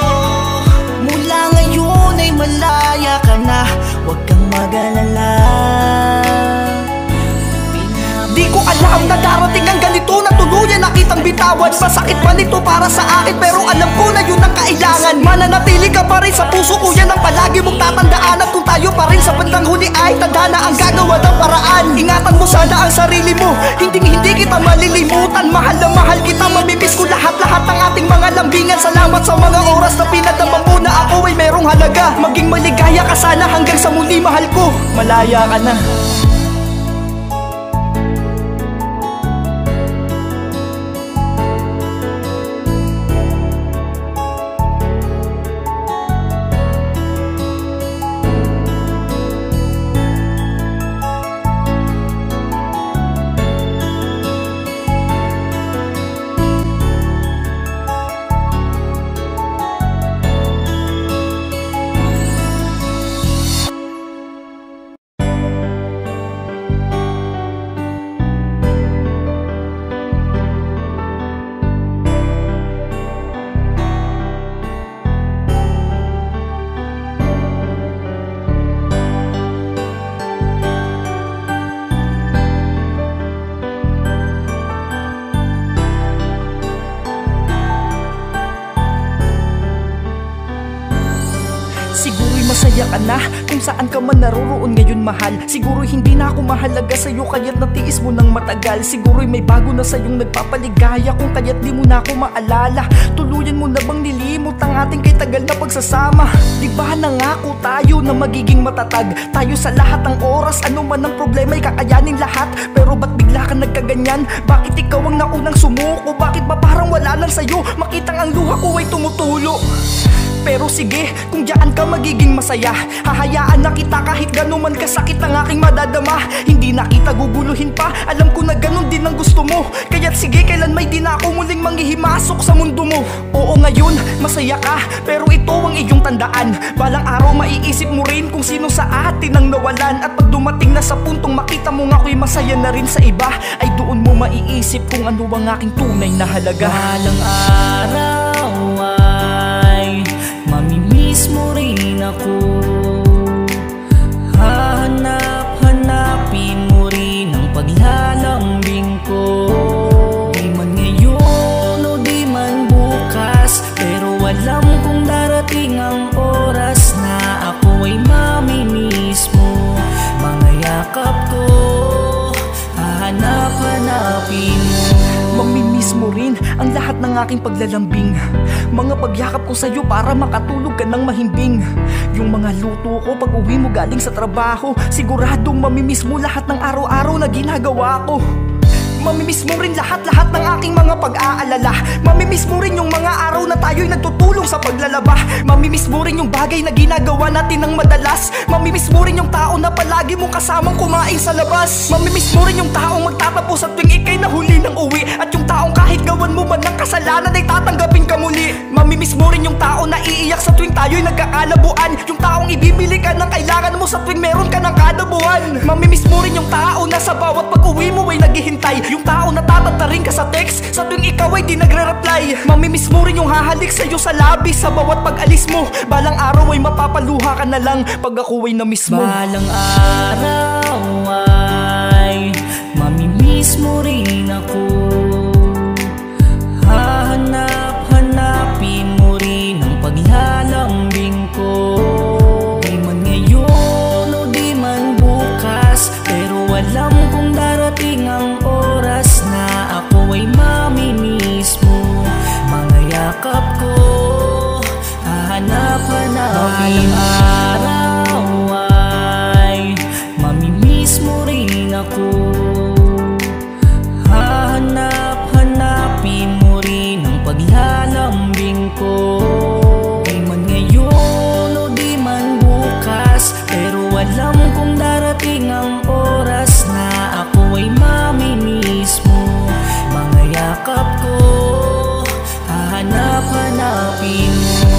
Mula ngayon ay malaya ka na, huwag kang mag-alala. Di ko alam na darating ang ganito na tuluyan na kitang bitawan. Masakit man ito para sa akin pero alam ko na yun ang kailangan. Mananatili ka pa rin sa puso ko, yan ang palagi mong tatandaan. At kung tayo pa rin sa bandang huli ay tanda na ang gagawa ng paraan. Ingatan mo sana ang sarili mo, hindi kita malilimutan. Mahal na mahal kita, mamimiss ko lahat-lahat ng ating mga lambingan. Salamat sa mga oras na pinadama mo na ako ay merong halaga. Maging maligaya ka sana hanggang sa muli, mahal ko. Malaya ka na. Siguro'y masaya ka na kung saan ka man naroroon ngayon, mahal. Siguro'y hindi na ako mahalaga sa'yo kaya't natiis mo ng matagal. Siguro'y may bago na sa'yong nagpapaligaya kung kaya't di mo na ako maalala. Tuluyan mo na bang nilimot ang ating kay tagal na pagsasama? Di ba nangako tayo na magiging matatag tayo sa lahat ng oras? Ano man ang problema'y kakayanin lahat. Pero ba't bigla ka nagkaganyan? Bakit ikaw ang naunang sumuko? Bakit ba parang wala lang sa'yo? Makitang ang luha ko ay tumutulo. Pero sige, kung diyan ka magiging masaya, hahayaan na kita kahit gano'n man kasakit ang aking madadama. Hindi na kita guguluhin pa, alam ko na gano'n din ang gusto mo. Kaya't sige, kailan may di na ako muling manghihimasok sa mundo mo. Oo ngayon, masaya ka, pero ito ang iyong tandaan. Balang araw maiisip mo rin kung sino sa atin ang nawalan. At pag dumating na sa puntong makita mo nga ako'y masaya na rin sa iba, ay doon mo maiisip kung ano ang aking tunay na halaga. Balang araw ay mamimiss mo rin ako. Hahanap-hanapin mo rin ang paglalambing ko. Di man ngayon o di man bukas, pero alam kong darating ang oras na ako ay mamimiss mo. Mga yakap ko, hahanap-hanapin mo. Mamimiss mo rin ang lahat ng aking paglalambing, mga pagyakap ko sa'yo para makatulog ka ng mahimbing. Yung mga luto ko pag uwi mo galing sa trabaho, siguradong mamimiss mo lahat ng araw-araw na ginagawa ko. Mamimiss mo rin lahat-lahat ng aking mga pag-aalala. Mamimiss mo rin yung mga araw na tayo'y nagtutulong sa paglalaba. Mamimiss mo rin yung bagay na ginagawa natin ng madalas. Mamimiss mo rin yung tao na palagi mong kasamang kumain sa labas. Mamimiss mo rin yung taong magtatapos at tuwing ikay nahuli ng uwi, at yung taong kahit gawan mo man ng kasalanan ay tatanggapin ka muli. Mamimiss mo rin yung tao na iiyak sa tuwing tayo'y nagkakalabuan, yung taong ibibili ka ng kailangan mo sa tuwing meron ka ng kada buwan. Mamimiss mo rin yung tao na sa bawat pag-uwi mo ay naghihintay, yung tao na tatataring ka sa text sa tuwing ikaw ay di nagre-reply. Mamimiss mo rin yung hahalik sa'yo sa labi sa bawat pag-alis mo. Balang araw ay mapapaluha ka na lang pag ako ay namiss mo. Balang araw ay mamimiss mo rin ako. Hahanap-hanapin mo rin ang paglalambing ko. Di man ngayon o di man bukas, pero alam kong darating ang oras na ako ay mamimiss mo. Mga yakap ko, hahanap-hanapin Alam kong darating ang oras na ako ay mamimiss mo. Mga yakap ko, hahanap-hanapin mo.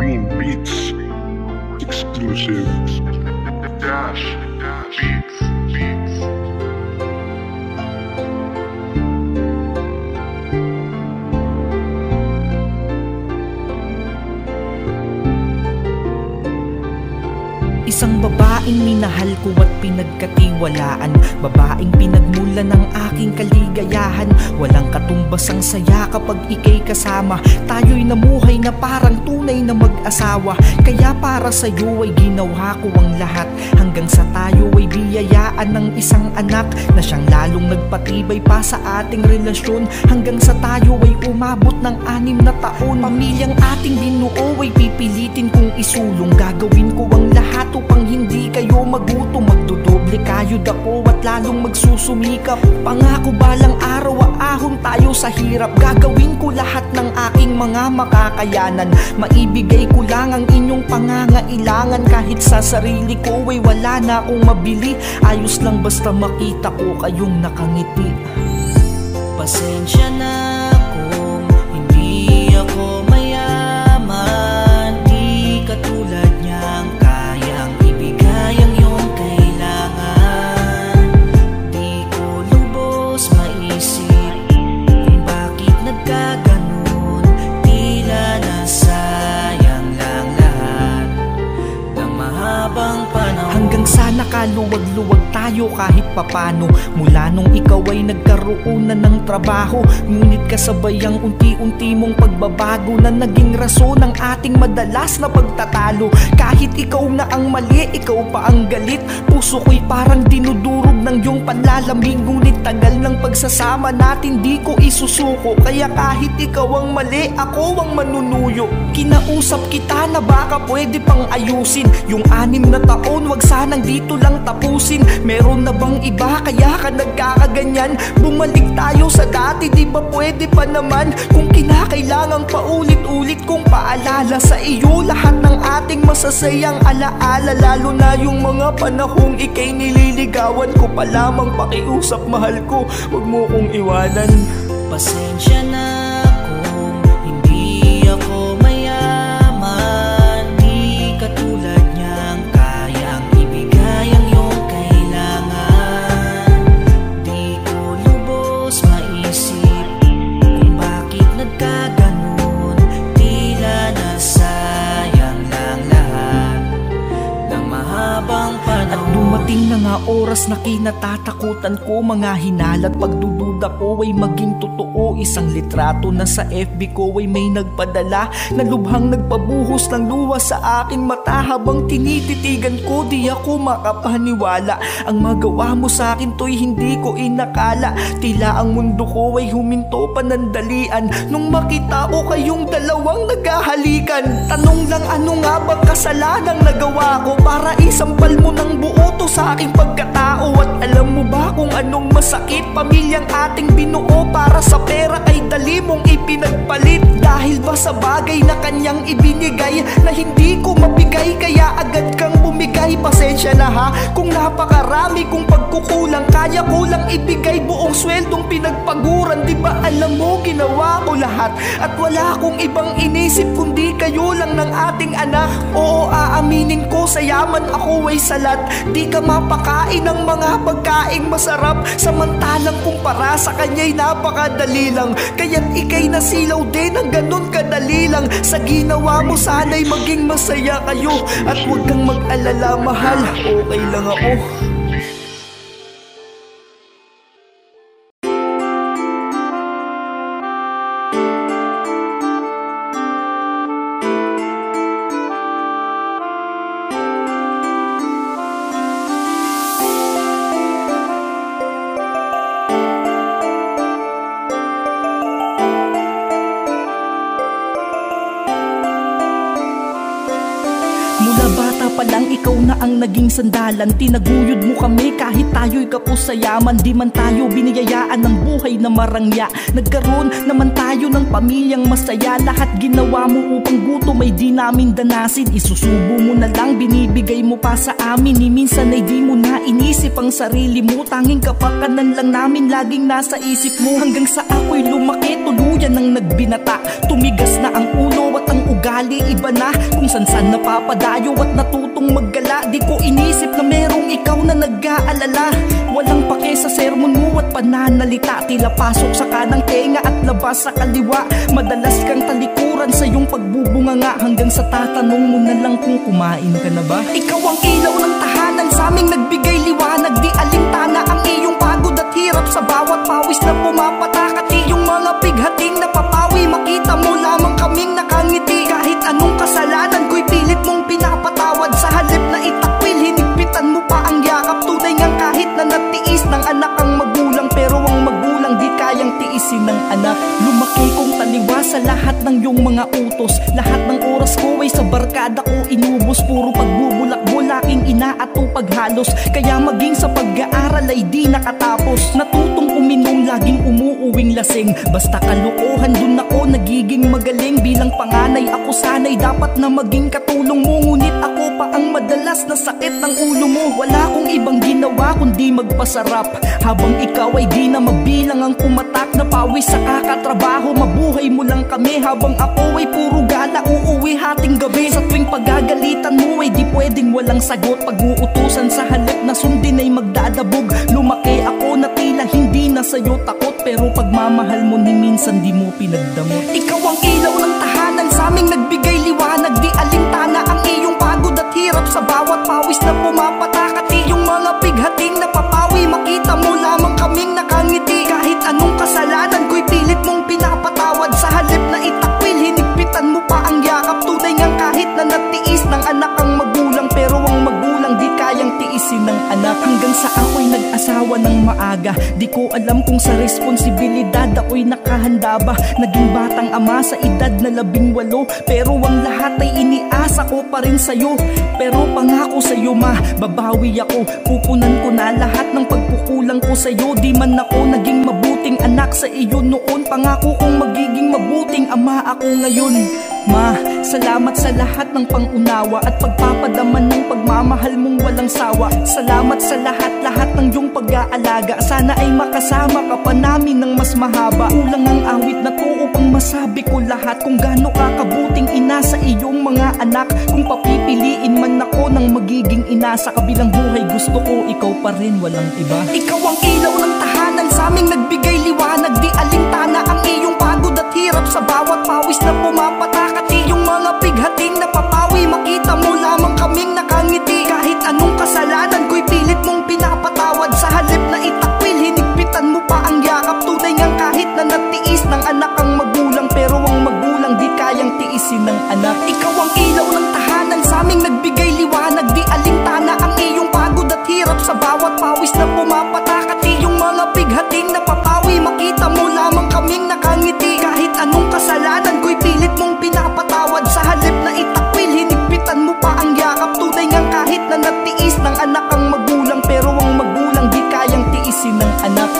Green Beats exclusive. Dash Beats. Isang babaeng minahal ko at pinagkatiwalaan, babaeng pinagmulan ng aking kaligayahan. Walang katumbas ang saya kapag ika'y kasama. Tayo'y namuhay na parang tunay na mag-asawa. Kaya para sa'yo ay ginawa ko ang lahat, hanggang sa tayo ay biyayaan ng isang anak na siyang lalong nagpatibay pa sa ating relasyon. Hanggang sa tayo ay umabot ng 6 na taon. Pamilyang ating binuo ay pipilitin kong isulong. Gagawin ko ang lahat upang hindi kayo magutom. Magdodoble kayod ako at lalong magsusumikap. Pangako balang araw aahon tayo sa hirap. Gagawin ko lahat ng aking mga makakayanan. Maibigay ko lang ang inyong pangangailangan. Kahit sa sarili ko ay wala na akong mabili. Ayos lang basta makita ko kayong nakangiti. Pasensya na kung hindi ako mayaman, di katulad niyang kayang ibigay ang iyong kailangan. Di ko lubos maisip kung bakit nagkaganon. Tila nasayang lang lahat ng mahabang panahon. Hanggang sa nakaluwag-luwag tayo kahit papano. Mula nung ikaw ay nagkaroon na ng trabaho, ngunit kasabay ang unti-unti mong pagbabago na naging rason ng ating madalas na pagtatalo. Kahit ikaw na ang mali, ikaw pa ang galit. Puso ko'y parang dinudurog ng iyong panlalamig. Ngunit tagal ng pagsasama natin di ko isusuko. Kaya kahit ikaw ang mali, ako ang manunuyo. Kinausap kita na baka pwede pang ayusin yung 6 na taon, wag sanang dito lang tapusin. Meron na bang iba kaya ka nagkakaganyan? Bumalik tayo sa dati, di ba pwede pa naman? Kung kinakailangang paulit-ulit kong paalala sa iyo lahat ng ating masasayang alaala, lalo na yung mga panahong ika'y nililigawan ko pa lamang. Pakiusap mahal ko, wag mo kong iwanan. Pasensya na kung hindi ako mayaman, di katulad niyang kayang ibigay ang iyong kailangan. Di ko lubos maisip kung bakit nagkaganon. Tila nasayang lang lahat ng mahabang panahon. At dumating na nga oras na kinatatakutan ko, mga hinala't pagdududa ko ay maging totoo. Isang litrato na sa FB ko ay may nagpadala na lubhang nagpabuhos ng luha sa aking mata. Habang tinititigan ko, di ako makapaniwala. Ang magawa mo sa akin to'y hindi ko inakala. Tila ang mundo ko ay huminto panandalian nung makita ko kayong dalawang naghahalikan. Tanong lang, ano nga bang kasalanang nagawa ko para isampal mo ng buo to sa aking pagkatao? At alam mo ba kung anong masakit? Pamilyang ating binuo para sa pera ay dali mong ipinagpalit. Dahil ba sa bagay na kanyang ibinigay na hindi ko mabigay, kaya agad kang bumigay? Pasensya na ha kung napakarami kong pagkukulang. Kaya ko lang ibigay buong sweldong pinagpaguran. Di ba alam mo ginawa ko lahat at wala akong ibang inisip kundi kayo lang ng ating anak. Oo, aaminin ko sa yaman ako ay salat. Di ka mapakain ng mga pagkaing masarap, samantalang kumpara sa kanya'y napakadali lang. Kaya't ika'y nasilaw din ng ganun kadali lang. Sa ginawa mo sana'y maging masaya kayo. At huwag kang mag-alala mahal, okay lang ako. pa lang ikaw na ang naging sandalan. Tinaguyod mo kami kahit tayo'y kapos sa yaman. Di man tayo biniyayaan ng buhay na marangya. Nagkaroon naman tayo ng pamilyang masaya. Lahat ginawa mo upang gutom ay di namin danasin. Isusubo mo na lang, binibigay mo pa sa amin. Ni minsan ay di mo na inisip ang sarili mo. Tanging kapakanan lang namin laging nasa isip mo. Hanggang sa ako'y lumaki, tuluyan ang nagbinata. Tumigas na ang ulo at ang ugali iba na. Kung san-san napapadayo at natutong maggala. Di ko inisip na merong ikaw na nag-aalala. Walang pake sa sermon mo at pananalita. Tila pasok sa kanang tenga at labas sa kaliwa. Madalas kang talikuran sa iyong pagbubunganga. Hanggang sa tatanong mo na lang kung kumain ka na ba. Ikaw ang ilaw ng tahanan, sa aming nagbigay liwanag. Di alintana ang iyong pagod at hirap sa bawat pawis na pumapatak. At iyong mga bighating napapawi, makita mo lamang kaming nakangiti. Kahit anong kasalanan ko'y pilit mong pinapatawad. Sa halip na itakwil, hinigpitan mo pa ang yakap. Tunay ngang kahit na natiis ng anak ang magulang. Pero ang magulang di kayang tiisin ng anak. Lumaki kong taliwa sa lahat ng iyong mga utos. Lahat ng oras ko ay sa barkada ko inubos. Puro pagbubulak-bulaking inaatong paghalos. Kaya maging sa pag-aaral ay di nakatapos. Natutong uminom, laging umuuwing lasing. Basta kalokohan, dun ako nagiging magaling. Bilang panganay ako sana'y dapat na maging katulong mo. Ngunit ako pa ang madalas na sakit ng ulo mo. Wala akong ibang ginawa kundi magpasarap. Habang ikaw ay di na mabilang ang pumatak. Na pawis sa kakatrabaho, mabuhay mo lang kami. Habang ako ay puro gala, uuwi hating gabi. Sa tuwing pagagalitan mo ay di pwedeng walang sagot. Pag-uutusan sa halip na sundin ay magdadabog. Lumaki ako na tila hindi na sa'yo takot. Pero pagmamahal mo ni minsan di mo pinagdamot. Ikaw ang ilaw ng tahanan, sa aming nagbigay liwanag. Di alintana ang iyong pagod at hirap sa bawat pawis na pumapatak. At iyong mga bighating napapawi, makita mo lamang kaming nakangiti. Kahit anong kasalanan ko'y pilit mong pinapatawad. Sa halip na itakwil, hinigpitan mo pa ang yakap. Tunay ngang kahit na natiis ng anak ang magulang. Pero ang magulang di kayang tiisin ng anak. Hanggang sa ako'y nag-asawa ng maaga. Di ko alam kung sa responsibilidad ako'y nakahanda ba. Naging batang ama sa edad na 18. Pero ang lahat ay iniasa ko pa rin sa'yo. Pero pangako sa'yo ma, babawi ako. Pupunan ko na lahat ng pagkukulang ko sa'yo. Di man ako naging mabuting anak sa iyo noon. Pangako kong magiging mabuting ama ako ngayon. Ma, salamat sa lahat ng pangunawa at pagpapadaman ng pagmamahal mong walang sawa. Salamat sa lahat ng iyong pag-aalaga. Sana ay makasama ka pa namin ng mas mahaba. Kulang ang awit na to upang masabi ko lahat. Kung gaano ka kabuting ina sa iyong mga anak. Kung papipiliin man ako ng magiging ina sa kabilang buhay, gusto ko ikaw pa rin, walang iba. Ikaw ang ilaw ng tahanan, sa aming nagbigay liwanag. Di alintana ang iyong pagod at hirap sa bawat pawis na pumapatak. At iyong mga bighating napapawi, makita mo lamang kaming nakangiti. Kahit anong kasalanan ko'y pilit mong pinapatawad. Sa halip na itakwil, hinigpitan mo pa ang yakap. Tunay ngang kahit na natiis ng anak ang magulang. Pero ang magulang di kayang tiisin ng anak. Ikaw ang ilaw ng tahanan, sa aming nagbigay liwanag. Di alintana ang iyong pagod at hirap sa bawat pawis na pumapatak. At iyong mga bighating napapawi, makita mo lamang kaming nakangiti. Kahit anong kasalanan ko'y pilit mong pinapatawad. Sa halip na itakwil, hinigpitan mo pa ang yakap. Tunay ngang kahit na natiis ng anak ang magulang. Pero ang magulang di kayang tiisin ng anak.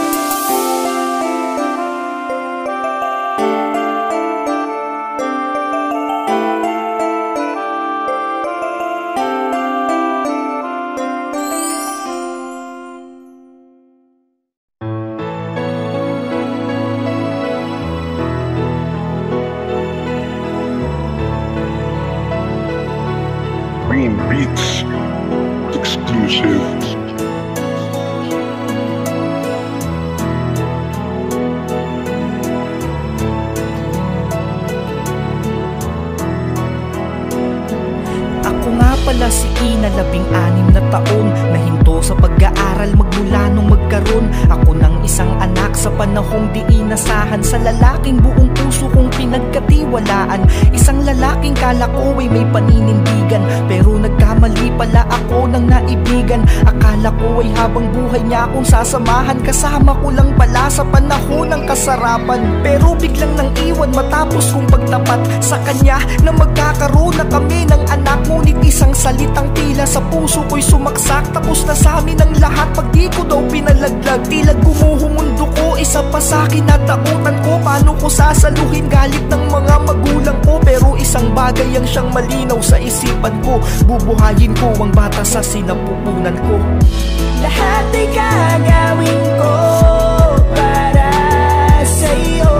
Green Beats exclusive. Ako nga pala si Ina, 16 na taon. Nahinto huminto sa pag-aaral magmula nung magkaroon ako ng isang anak sa panahong di inasahan. Sa lalaking buong puso kong pinagkatiwalaan, isang lalaking kala ko ay may paninindigan, pero nagkamali pala ako ng naibigan. Akala ko ay habang buhay niya akong sasamahan, kasama ko lang pala sa panahon ng kasarapan. Pero biglang nang iwan matapos kong pagtapat sa kanya na magkakaroon na kami ng anak. Ngunit isang salitang tila sa puso ko'y sumaksak. Tapos na sa amin ang lahat pag di ko daw pinalaglag. Tila gumuho mundo ko, isa pa sa kinatakutan ko. Paano ko sasaluhin galit ng mga magulang ko? Pero isang bagay ang siyang malinaw sa isipan ko, bubuhayin ko ang bata sa sinapupunan ko. Lahat ay gagawin ko para sa'yo.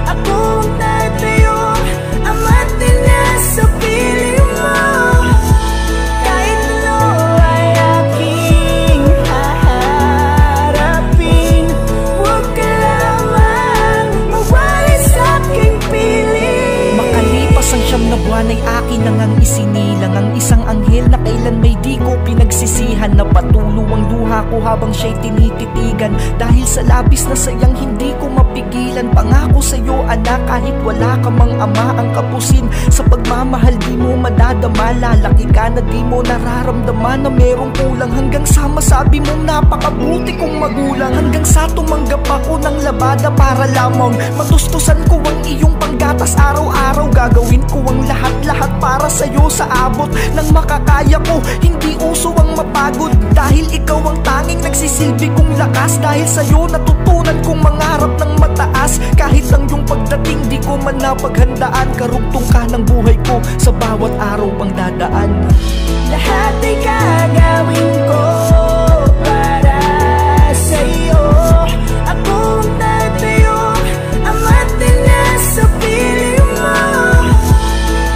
Ako ang tatayo, ama't ina sa piling mo. Kahit ano ay aking haharapin, huwag ka lamang mawala sa aking piling. Makalipas ang 9 na buwan ay akin nang ang isinilang ang isang anghel na kailan may di ko pinagsisihan. Napatulo ang luha ko habang siya'y tinititigan, dahil sa labis na sayang hindi ko mapigilan. Pangako sa'yo anak, kahit wala ka mang ama, ang kapusin sa pagmamahal di mo madadama. Lalaki ka na di mo nararamdaman na merong kulang, hanggang sa masabi mong napakabuti kong magulang. Hanggang sa tumanggap ako ng labada para lamang matustusan ko ang iyong panggatas araw-araw. Gagawin ko ang lahat-lahat para sa'yo sa abot ng makakaya ko. Hindi uso ang mapagod, dahil ikaw ang tanging nagsisilbi kong lakas. Dahil sa'yo natutunan kong mangarap ng mataas. Kahit ang iyong pagdating di ko man napaghandaan, karugtong ka ng buhay ko sa bawat araw pang dadaan. Lahat ay gagawin ko para sa'yo. Ako ang tatayo, ama't ina sa piling mo.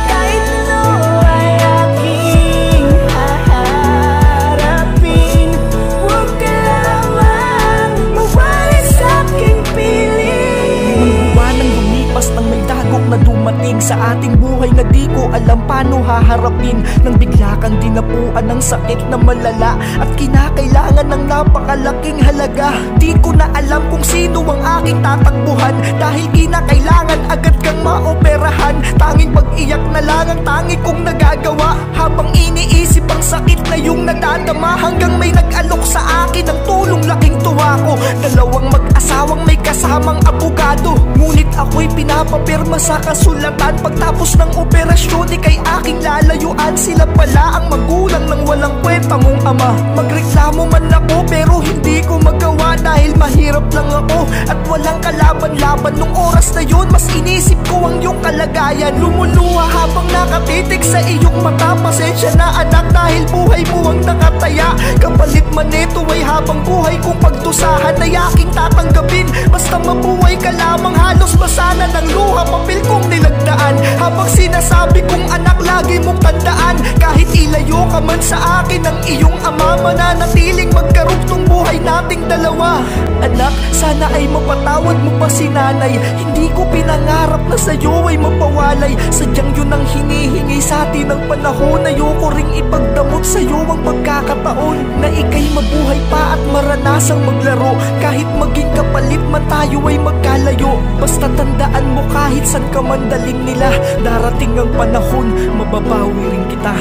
Kahit ano ay aking haharapin, huwag ka lamang mawala sa aking piling. Limang buwan ang lumipas nang may dagok na dumating sa ating buhay na di ko alam paano haharapin. Nang bigla kang dinapuan ng sakit na malala at kinakailangan ng napakalaking halaga. Di ko na alam kung sino ang aking tatakbuhan, dahil kinakailangan agad kang maoperahan. Tanging pag-iyak na lang ang tangi kong nagagawa, habang iniisip ang sakit na yung nadadama. Hanggang may nag-alok sa akin ng tulong, laking tuwa ko. Dalawang mag-asawang may kasamang abogado, ngunit ako'y pinapapirma sa kasulatan. Pagtapos ng operasyon, ika'y aking lalayuan. Sila pala ang magulang ng walang kwenta mong ama. Magreklamo man ako pero hindi ko magawa, dahil mahirap lang ako at walang kalaban-laban. Nung oras na yun mas inisip ko ang iyong kalagayan. Lumuluha habang nakatitig sa iyong mata. Pasensya na anak, dahil buhay mo ang nakataya. Kapalit man ito ay habang buhay kong pagdusahan ay aking tatanggapin. Basta mabuhay ka lamang, halos basana ng luha papel kong nilagdaan. Habang sinasabi kong anak, lagi mong tandaan, kahit ilayo ka man sa akin ng iyong ama, mananatiling magkarugtong buhay nating dalawa. Anak, sana ay mapatawad mo pa si nanay. Hindi ko pinangarap na sa'yo ay mapawalay. Sadyang yun ang hinihingi sa atin ng panahon. Ayoko ring ipagdamot sa'yo ang pagkakataon na ika'y mabuhay pa at maranasang maglaro. Kahit maging kapalit man tayo ay magkalayo, basta tandaan mo kahit saan ka man dalhin nila, darating ang panahon mababawi rin kita.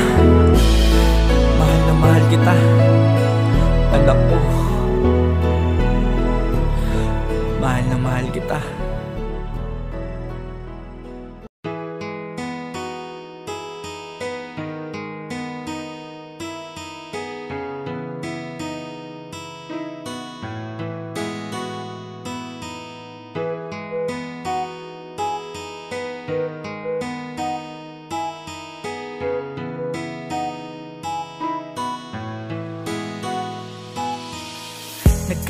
Mahal na mahal kita, anak ko. Mahal na mahal kita.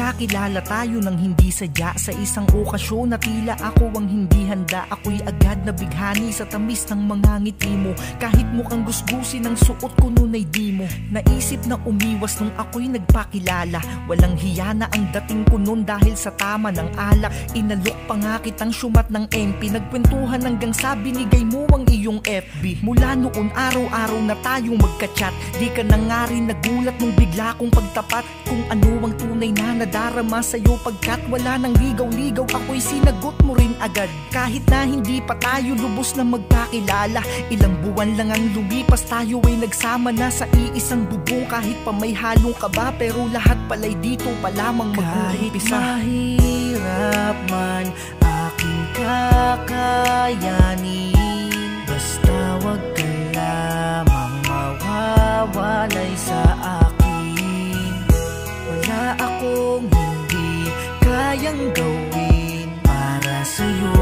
Nagkakilala tayo ng hindi sadya sa isang okasyon na tila ako ang hindi handa. Ako'y agad na bighani sa tamis ng mga ngiti mo. Kahit mukhang gusgusin ang suot ko nun ay di mo naisip na umiwas nung ako'y nagpakilala. Walang hiya na ang dating ko nun dahil sa tama ng alak. Inalok pa nga kitang syumat ng MP. Nagkwentuhan hanggang sa binigay mo ang iyong FB. Mula noon araw-araw na tayong magka-chat. Di ka na nga rin nagulat nung bigla kong pagtapat. Kung ano ang tunay na nadarama sa'yo, pagkat wala nang ligaw-ligaw, ako'y sinagot mo rin agad. Kahit na hindi pa tayo lubos na magkakilala, ilang buwan lang ang lumipas, tayo ay nagsama na sa iisang bubong. Kahit pa may halong kaba, pero lahat pala'y dito pa lamang mag-uumpisa. Kahit mahirap man aking kakayanin, basta wag ka lamang mawawalay sa akin. Wala akong hindi kayang gawin para sa'yo.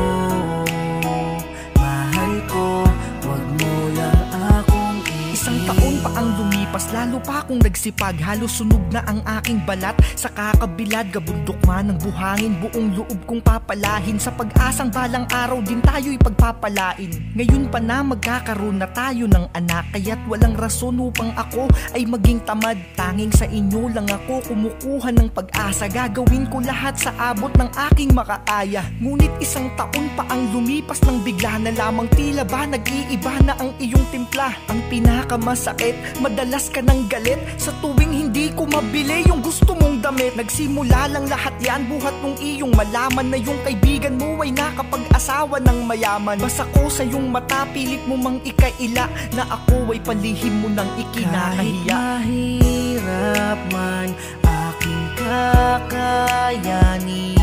Mahal ko, wag mo lang akong Isang taon pa ang lumipas, lalo pa akong nagsipag. Halos sunog na ang aking balat sa kakabilad. Gabundok man ng buhangin, buong loob kong papalahin. Sa pag-asang balang araw din tayo'y pagpapalain. Ngayon pa na magkakaroon na tayo ng anak, kaya't walang rason upang ako ay maging tamad. Tanging sa inyo lang ako kumukuha ng pag-asa. Gagawin ko lahat sa abot ng aking makakaya. Ngunit isang taon pa ang lumipas nang bigla na lamang tila ba nag-iiba na ang iyong timpla. Ang pinakamasakit, madalas ka ng galit sa tuwing hindi ko mabili yung gusto mong damit. Nagsimula lang lahat yan buhat nung iyong malaman na yung kaibigan mo ay nakapag-asawa ng mayaman. Basa ko sa iyong mata, pilit mo mang ikaila na ako ay palihim mo nang ikinakahiya. Kahit mahirap man aking kakayanin,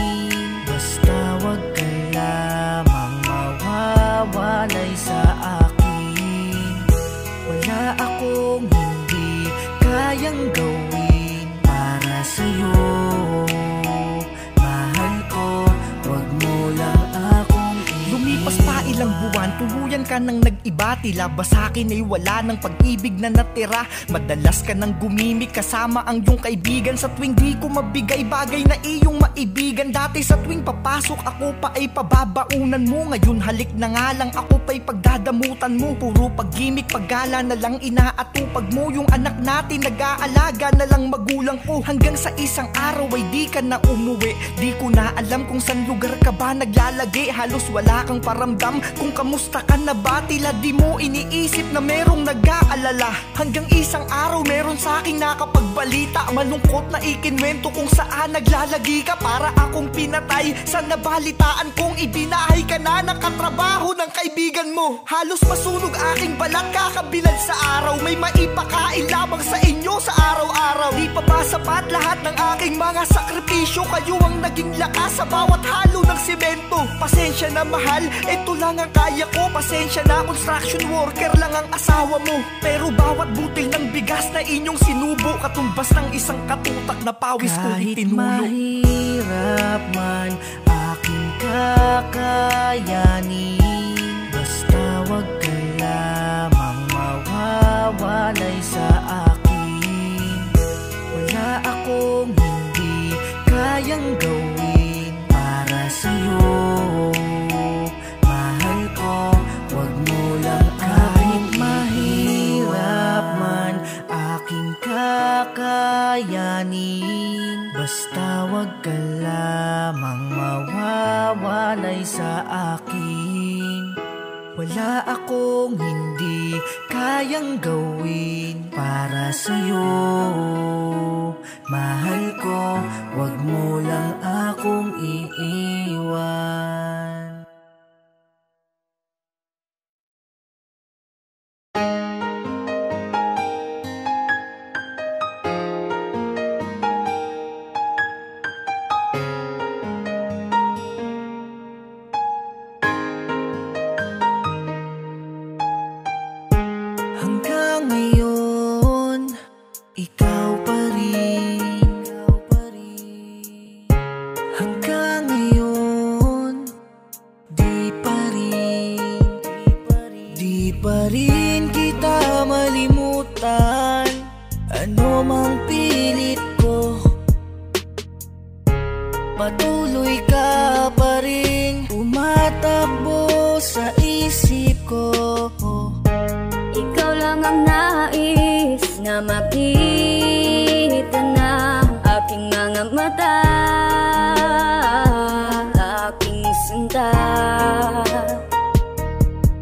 basta wag ka lamang mawawalay sa akin. Wala akong hindi kayang gawin para sa'yo. Mahal ko, wag mo lang akong Lumipas pa ilang buwan, tuluyan ka nang nag-iba. Tila ba sa'kin ay wala ng pag-ibig na natira. Madalas ka nang gumimik kasama ang iyong kaibigan. Sa tuwing di ko mabigay bagay na iyong maibigan. Dati sa tuwing papasok ako pa ay pababaunan mo. Ngayon halik na nga lang ako pa'y pagdadamutan mo. Puro pag-gimik, paggala na lang inaatupag mo. Yung anak natin nag-aalaga na lang magulang ko. Hanggang sa isang araw ay di ka na umuwi. Di ko na alam kung saan lugar ka ba naglalagi. Halos wala kang paramdam kung kamusta ka na ba. Tila di mo iniisip na merong nag-aalala. Hanggang isang araw meron sa'king nakapagbalita. Malungkot na ikinwento kung saan naglalagi ka. Para akong pinatay sa nabalitaan kong ibinahay ka na ng katrabaho ng kaibigan mo. Halos masunog aking balat kakabilad sa araw. May maipakain lamang sa inyo sa araw-araw. Di pa ba sapat lahat ng aking mga sakripisyo? Kayo ang naging lakas sa bawat halo ng semento. Pasensya na mahal, ito lang ang kaya ko. Pasensya na construction worker lang ang asawa mo. Pero bawat butil ng bigas na inyong sinubo, katumbas ng isang katutak na pawis ko itinulo. Kahit mahirap man aking kakayanin, basta wag ka lamang mawawalay sa akin. Wala akong hindi kayang gawin para sa'yo. Mahal ko, wag mo lang kahit mahirap man aking kakayanin, basta wag ka lamang mawawalay sa akin. Wala akong hindi kayang gawin para sa'yo. Mahal ko, wag mo lang akong iiwan. Hanggang ngayon, ikaw pa rin. Hanggang ngayon, di pa rin. Di pa rin kita malimutan. Ano mang pilit ko, Patuloy ka pa rin tumatakbo sa isip ko. Ikaw lang ang nais na makita ng aking mga mata, aking sinta.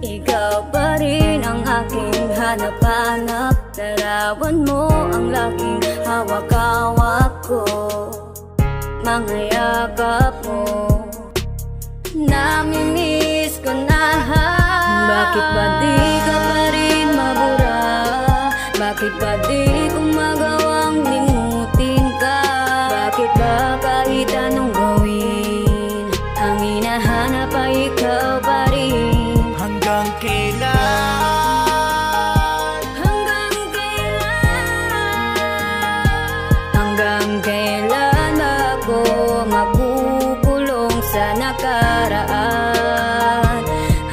Ikaw pa rin ang aking hanap-hanap. Larawan mo ang laking hawak-hawak ko, mga yakap mo, namimiss ko na. Bakit ba di ka pa rin mabura? Bakit ba di ko magawang limutin ka? Bakit ba kahit anong gawin, ang hinahanap ay ikaw pa rin? Hanggang kailan? Hanggang kailan? Hanggang kailan ako makukulong sa nakaraan?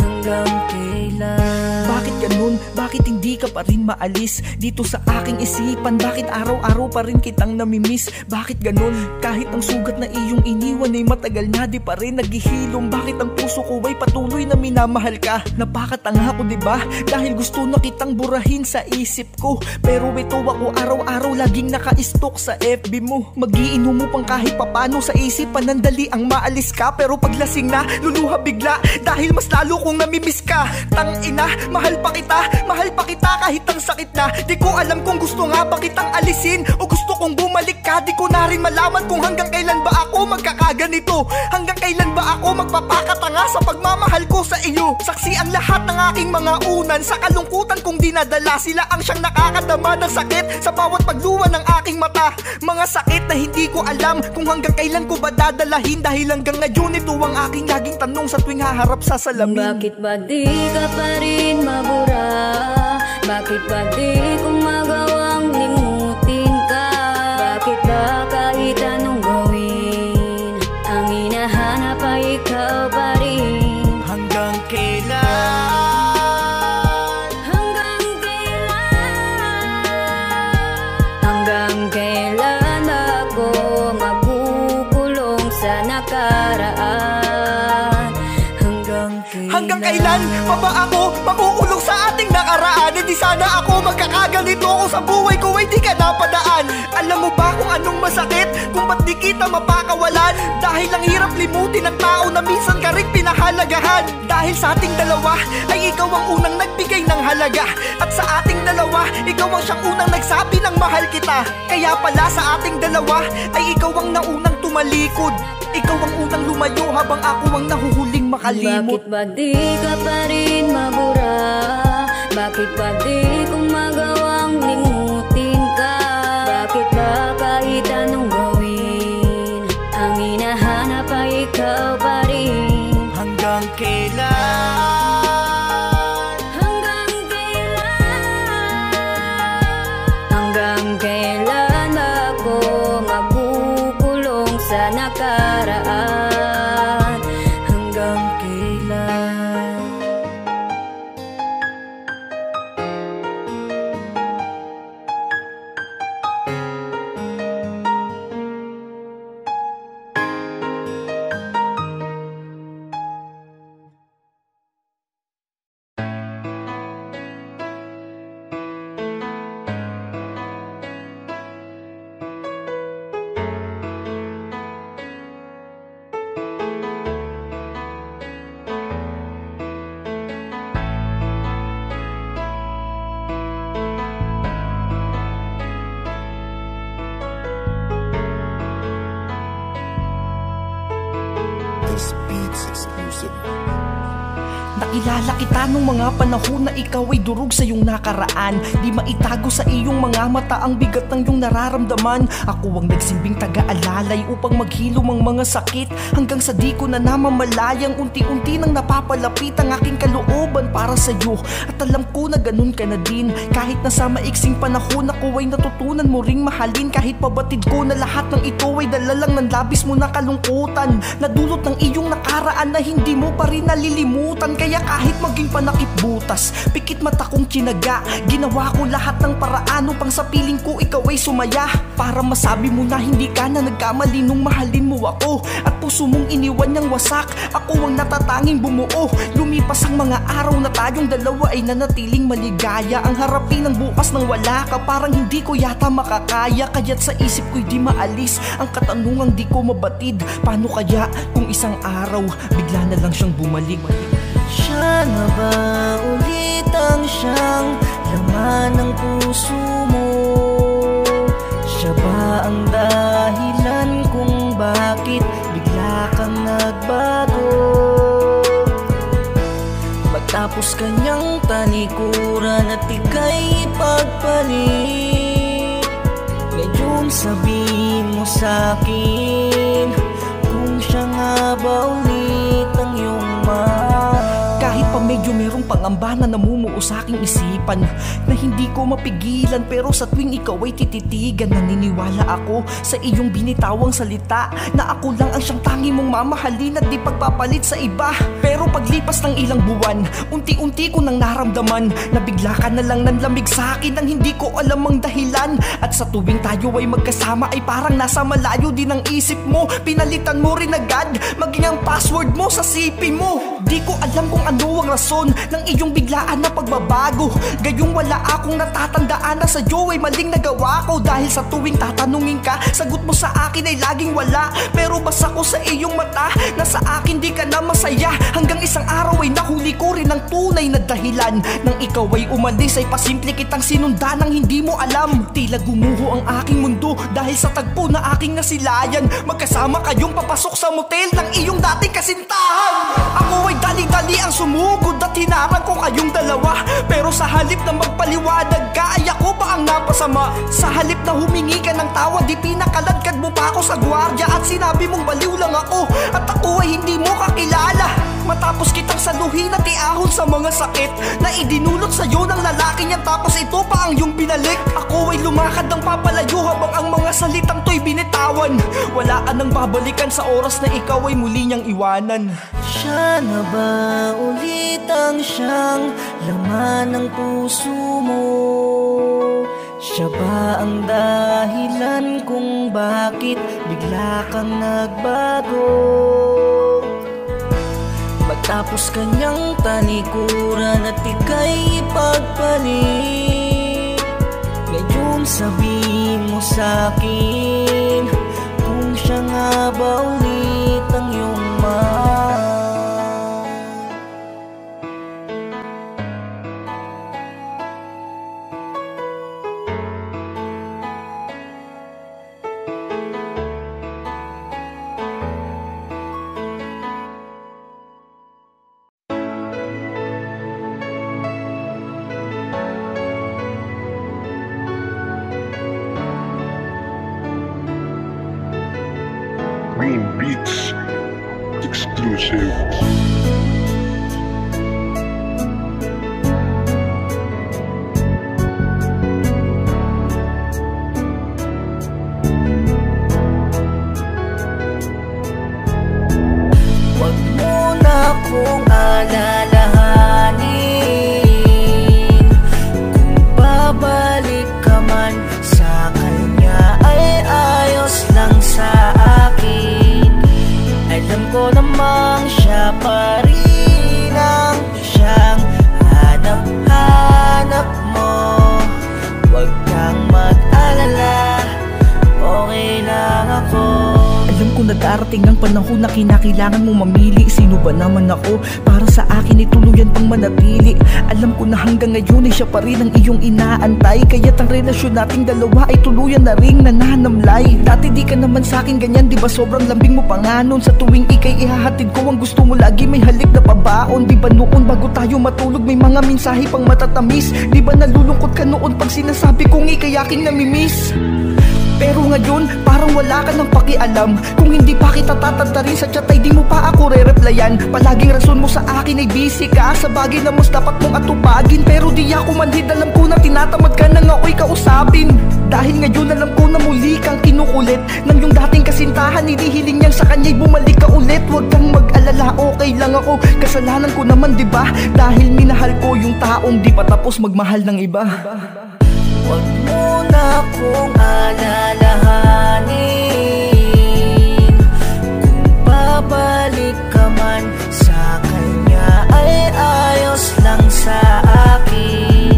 Hanggang kailan? Bakit ganun? Bakit hindi ka pa rin maalis dito sa aking isipan? Bakit araw-araw pa rin kitang namimiss? Bakit ganun? Kahit ang sugat na iyong iniwan ay matagal na di pa rin naghihilom. Bakit ang puso ko ay patuloy na minamahal ka? Napakatanga ko diba? Dahil gusto na kitang burahin sa isip ko, pero ito ako araw-araw laging naka-stalk sa FB mo. Magiinom mo pang kahit papano sa isipan, nandali ang maalis ka, pero paglasing na luluha bigla dahil mas lalo kong namimiss ka. Tangina, mahal pa kita kahit ang sakit na. Di ko alam kung gusto nga ba kitang alisin o gusto kong bumalik ka. Di ko na rin malaman kung hanggang kailan ba ako magkakaganito. Hanggang kailan ba ako magpapakatanga sa pagmamahal ko sa iyo. Saksi ang lahat ng aking mga unan sa kalungkutan kong dinadala. Sila ang siyang nakakadama ng sakit sa bawat pagluwa ng aking mata. Mga sakit na hindi ko alam kung hanggang kailan ko ba dadalahin, dahil hanggang ngayon ito ang aking laging tanong sa tuwing haharap sa salamin. Bakit ba di ka pa rin mabura? Bakit ba di ko magawang limutin ka? Bakit ba kahit anong gawin, ang hinahanap ay ikaw pa rin? Hanggang kailan? Hanggang kailan? Hanggang kailan ako makukulong sa nakaraan? Hanggang kailan pa ba ako makukulong sa ating nakaraan? Hindi sana ako magkakaganito kung sa buhay ko ay di ka napadaan. Alam mo ba kung anong masakit kung ba't di kita mapakawalan? Dahil ang hirap limutin ng tao na minsan ka rin pinahalagahan. Dahil sa ating dalawa ay ikaw ang unang nagbigay ng halaga, at sa ating dalawa ikaw ang siyang unang nagsabi ng mahal kita. Kaya pala sa ating dalawa ay ikaw ang naunang tumalikod. Ikaw ang unang lumayo habang ako ang nahuhuling makalimot. Bakit ba di ka pa rin mabura? Bakit ba di ko magawang limutin ka? Bakit ba kahit anong gawin, ang hinahanap ay ikaw pa rin? Hanggang kailan? Hanggang kailan? Hanggang kailan ako makukulong sa nakaraan? Hanggang kailan? This Beats exclusive. Nakilala kita nung mga panahon na ikaw ay durog sa iyong nakaraan. Di maitago sa iyong mga mata ang bigat ng iyong nararamdaman. Ako ang nagsilbing taga-alalay upang maghilom ang mga sakit, hanggang sa di ko na namamalayang unti-unti nang napapalapit ang aking kalooban para sa iyo. At alam ko na ganun ka na din, kahit na sa maiksing panahon ako ay natutunan mo ring mahalin. Kahit pabatid ko na lahat ng ito ay dala lang ng labis mo na kalungkutan, na dulot ng iyong nakaraan na hindi mo pa rin nalilimutan. Kaya Kaya kahit maging panakip butas, pikit mata kong tinaga, ginawa ko lahat ng paraan upang sa piling ko ikaw ay sumaya. Para masabi mo na hindi ka na nagkamali nung mahalin mo ako, at puso mong iniwan niyang wasak. Ako ang natatanging bumuo. Lumipas ang mga araw na tayong dalawa ay nanatiling maligaya. Ang harapin ng bukas nang wala ka, parang hindi ko yata makakaya. Kaya't sa isip ko'y di maalis ang katanungang di ko mabatid. Paano kaya kung isang araw bigla na lang siyang bumalik? Siya na ba ulit ang siyang laman ng puso mo? Siya ba ang dahilan kung bakit bigla kang nagbago? Matapos kanyang talikuran at ika'y ipagpalit, ngayon sabihin mo sa'kin kung siya nga ba ulit ang iyong kahit pa medyo merong pangamba na namumuo sa aking isipan, na hindi ko mapigilan, pero sa tuwing ikaw ay tititigan, naniniwala ako sa iyong binitawang salita na ako lang ang siyang tangi mong mamahalin at di pagpapalit sa iba. Pero paglipas ng ilang buwan, unti-unti ko nang naramdaman na bigla ka na lang nanlamig sa akin nang hindi ko alam ang dahilan. At sa tuwing tayo ay magkasama ay parang nasa malayo din ang isip mo. Pinalitan mo rin agad maging ang password mo sa CP mo. Di ko alam kung ano ang rason ng iyong biglaan na pagbabago, gayong wala akong natatandaan na sa'yo ay maling nagawa ko. Dahil sa tuwing tatanungin ka, sagot mo sa akin ay laging wala. Pero basa ko sa iyong mata na sa akin di ka na masaya. Hanggang isang araw ay nahuli ko rin ang tunay na dahilan. Nang ikaw ay umalis ay pasimple kitang sinundan nang hindi mo alam. Tila gumuho ang aking mundo dahil sa tagpo na aking nasilayan. Magkasama kayong papasok sa motel ng iyong dating kasintahan. Ako ay dali-dali ang sumugod at hinarang ko kayong dalawa. Pero sa halip na magpaliwanag ka ay ako ba ang napasama? Sa halip na humingi ka ng tawad, di pinakaladkad mo pa ako sa gwardiya at sinabi mong baliw lang ako at ako ay hindi mo kakilala. Matapos kitang saluhin at iahon sa mga sakit na idinulot sa'yo ng lalaki niyan, tapos ito pa ang iyong binalik. Ako ay lumakad ng papalayo habang ang mga salitang to'y binitawan. Wala ka nang babalikan sa oras na ikaw ay muli niyang iwanan. Siya na ba ulit ang siyang laman ng puso mo? Siya ba ang dahilan kung bakit bigla kang nagbago? Matapos kanyang talikuran at ika'y ipagpalit, ngayon sabihin mo sa'kin kung siya nga ba ulit ang iyong Green Beats exclusive. Wag mo na akong alalahanin, kung babalik ka man sa kanya ay ayos lang sa akin. Alam ko namang siya pa rin ang siyang hanap-hanap mo. Wag kang mag-alala, okay lang ako. Alam ko na darating ang panahon na kinakailangan mong mamili. Sino ba naman ako para sa akin ay tuluyan pang manatili? Alam ko na hanggang ngayon ay siya pa rin ang iyong inaantay, kaya't ang relasyon nating dalawa ay tuluyan na ring nananamlay. Dati di ka naman sa akin ganyan, di ba sobrang lambing mo pa nga nun? Sa tuwing ika'y ihahatid ko ang gusto mo lagi may halik na pabaon. Di ba noon bago tayo matulog may mga mensahe pang matatamis? Di ba nalulungkot ka noon pag sinasabi kong ika'y aking namimiss? Pero ngayon, parang wala ka ng pakialam. Kung hindi pa kita tatantarin sa chat ay di mo pa ako re-replyan. Palaging rason mo sa akin ay busy ka sa bagay na mas dapat mong atupagin. Pero di ako manhid, alam ko na tinatamad ka nang ako'y kausapin. Dahil ngayon alam ko na muli kang kinukulit nang yung dating kasintahan, hinihiling niyang sa kanya'y bumalik ka ulit. Huwag kang mag-alala, okay lang ako. Kasalanan ko naman diba, dahil minahal ko yung taong di pa tapos magmahal ng iba. Huwag mo na akong alalahanin. Kung babalik ka man sa kanya ay ayos lang sa akin.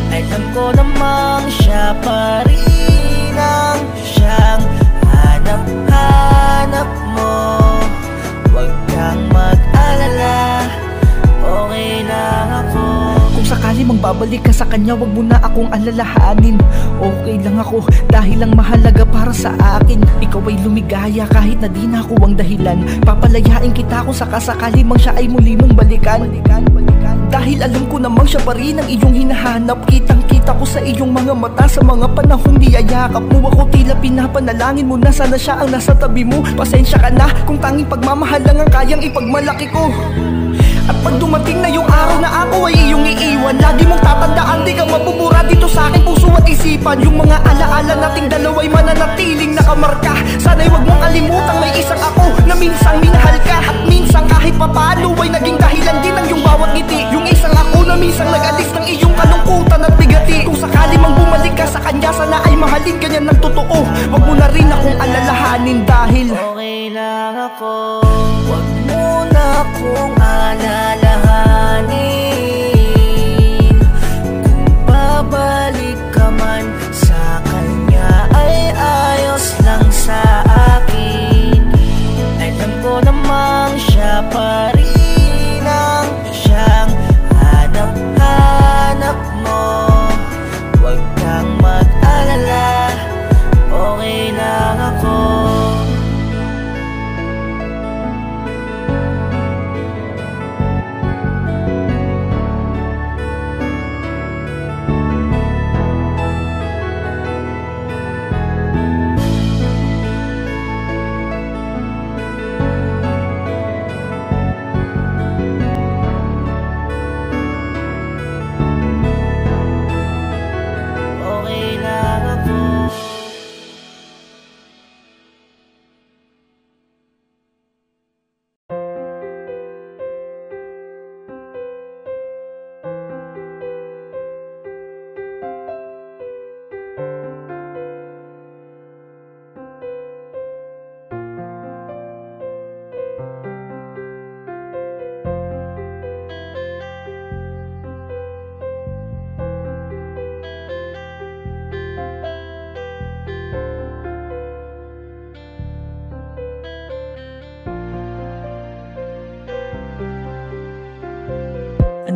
Alam ko namang siya pa rin ang siyang hanap-hanap mo. Huwag kang mag-alala, okay lang ako. Kung sakali magbabalik ka sa kanya, wag mo na akong alalahanin. Okay lang ako, dahil lang mahalaga para sa akin. Ikaw ay lumigaya kahit na di na ako ang dahilan. Papalayain kita kung sakasakali mang siya ay muli mong balikan. Dahil alam ko namang siya pa rin ang iyong hinahanap. Kitang-kita ko sa iyong mga mata sa mga panahong niyayakap mo ako. Tila pinapanalangin mo na sana siya ang nasa tabi mo. Pasensya ka na kung tanging pagmamahal lang ang kayang ipagmalaki ko. At pag dumating na yung araw na ako ay iyong iiwan, lagi mong tatandaan, di ka mabubura dito sa aking puso at isipan. Yung mga alaala nating dalawa'y mananatiling nakamarka. Sana'y wag mong kalimutang may isang ako na minsang minahal ka. At minsang kahit papano ay naging dahilan din ang iyong bawat ngiti. Yung isang ako na minsang nag-alis ng iyong kalungkutan at bigati. Kung sakali mang bumalik ka sa kanya, sana ay mahalin ka niya ng totoo. Wag mo na rin akong alalahanin dahil okay lang ako. Wag mo na akong alalahanin. Kung babalik ka man sa kanya ay ayos lang sa akin. Alam ko namang siya pa rin ang siyang hanap-hanap mo. Huwag kang mag-alala, okay lang ako.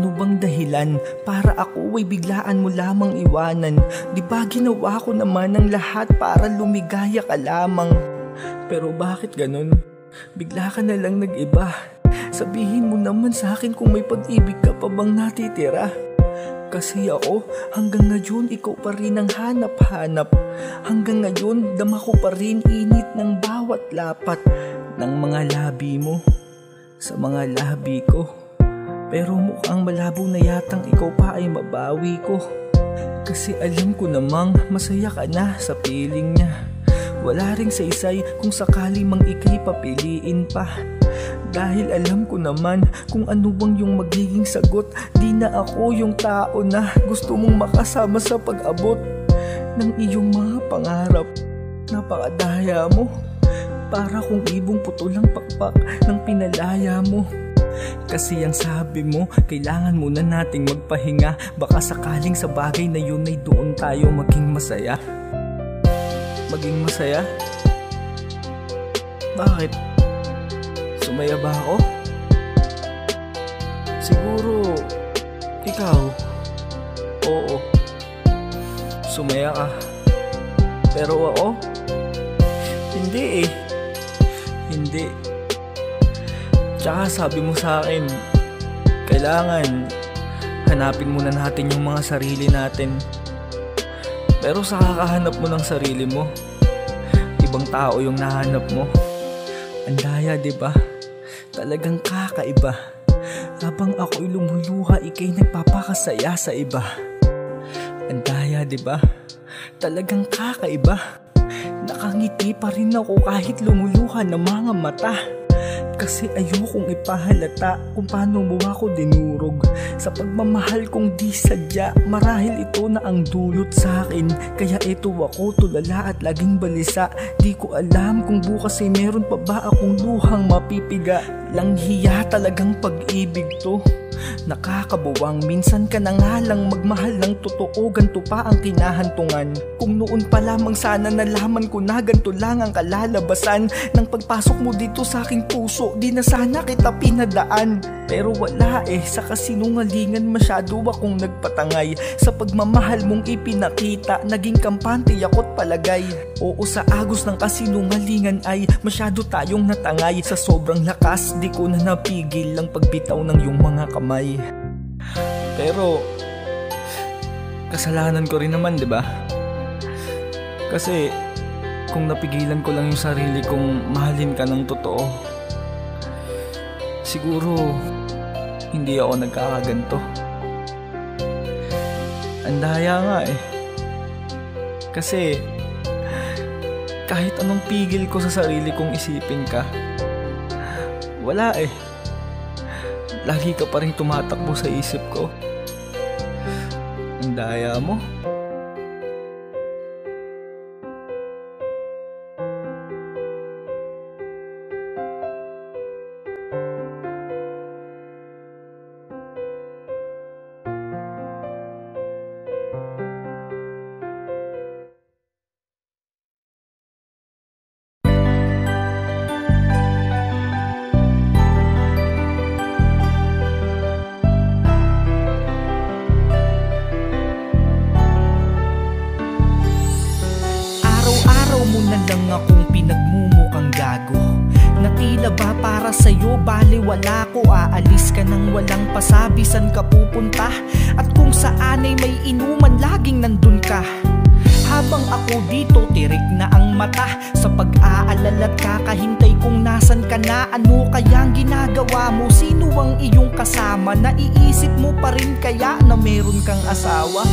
ano bang dahilan para ako ay biglaan mo lamang iwanan? Di ba ginawa ko naman ang lahat para lumigaya ka lamang? Pero bakit ganun? Bigla ka na lang nag-iba. Sabihin mo naman sa akin kung may pag-ibig ka pa bang natitira. Kasi ako, hanggang ngayon ikaw pa rin ang hanap-hanap. Hanggang ngayon, dama ko pa rin init ng bawat lapat ng mga labi mo sa mga labi ko. Pero mukhang malabo na yatang ikaw pa ay mabawi ko. Kasi alam ko namang masaya ka na sa piling niya. Wala ring saysay kung sakali mang ika'y papiliin pa. Dahil alam ko naman kung ano bang yung magiging sagot. Di na ako yung tao na gusto mong makasama sa pag-abot ng iyong mga pangarap. Napakadaya mo, para kung ibong putulang pakpak ng pinalaya mo. Kasi ang sabi mo, kailangan muna nating magpahinga. Baka sakaling sa bagay na yun ay doon tayo maging masaya. Maging masaya? Bakit? Sumaya ba ako? Siguro, ikaw. Oo. Sumaya ka. Pero ako? Hindi eh. Hindi. Tsaka sabi mo sa akin, kailangan hanapin muna natin yung mga sarili natin. Pero sa kakahanap mo ng sarili mo, ibang tao yung nahanap mo. Ang daya, diba? Talagang kakaiba. Habang ako'y lumuluha, ika'y nagpapakasaya sa iba. Ang daya, diba? Talagang kakaiba. Nakangiti pa rin ako kahit lumuluha ng mga mata. Kasi ayokong ipahalata kung paano mo ako dinurog. Sa pagmamahal kong di sadya, marahil ito na ang dulot sa akin. Kaya ito ako tulala at laging balisa. Di ko alam kung bukas ay meron pa ba akong luhang mapipiga. Langhiya talagang pag-ibig to, nakakabuwang. Minsan ka na nga lang magmahal ng totoo, ganto pa ang kinahantungan. Kung noon pa lamang sana nalaman ko na ganto lang ang kalalabasan ng pagpasok mo dito sa aking puso, di na sana kita pinadaan. Pero wala sa kasinungalingan masyado akong nagpatangay. Sa pagmamahal mong ipinakita, naging kampante ako't palagay. Oo, sa agos ng kasinungalingan ay masyado tayong natangay. Sa sobrang lakas, di ko na napigil ang pagbitaw ng iyong mga kamay. Pero kasalanan ko rin naman, diba? Kasi kung napigilan ko lang yung sarili kong mahalin ka ng totoo, siguro hindi ako nagkakaganto. Ang daya nga kasi kahit anong pigil ko sa sarili kong isipin ka, wala lagi ka pa rin tumatakbo sa isip ko. Ang daya mo. Akong pinagmumukhang gago na tila ba para sa'yo baliwala ko. Aalis ka nang walang pasabi san ka pupunta, at kung saan ay may inuman laging nandun ka. Habang ako dito tirik na ang mata sa pag-aalala't kakahintay kung nasan ka na. Ano kayang ginagawa mo? Sino ang iyong kasama? Naiisip mo pa rin kaya na meron kang asawa?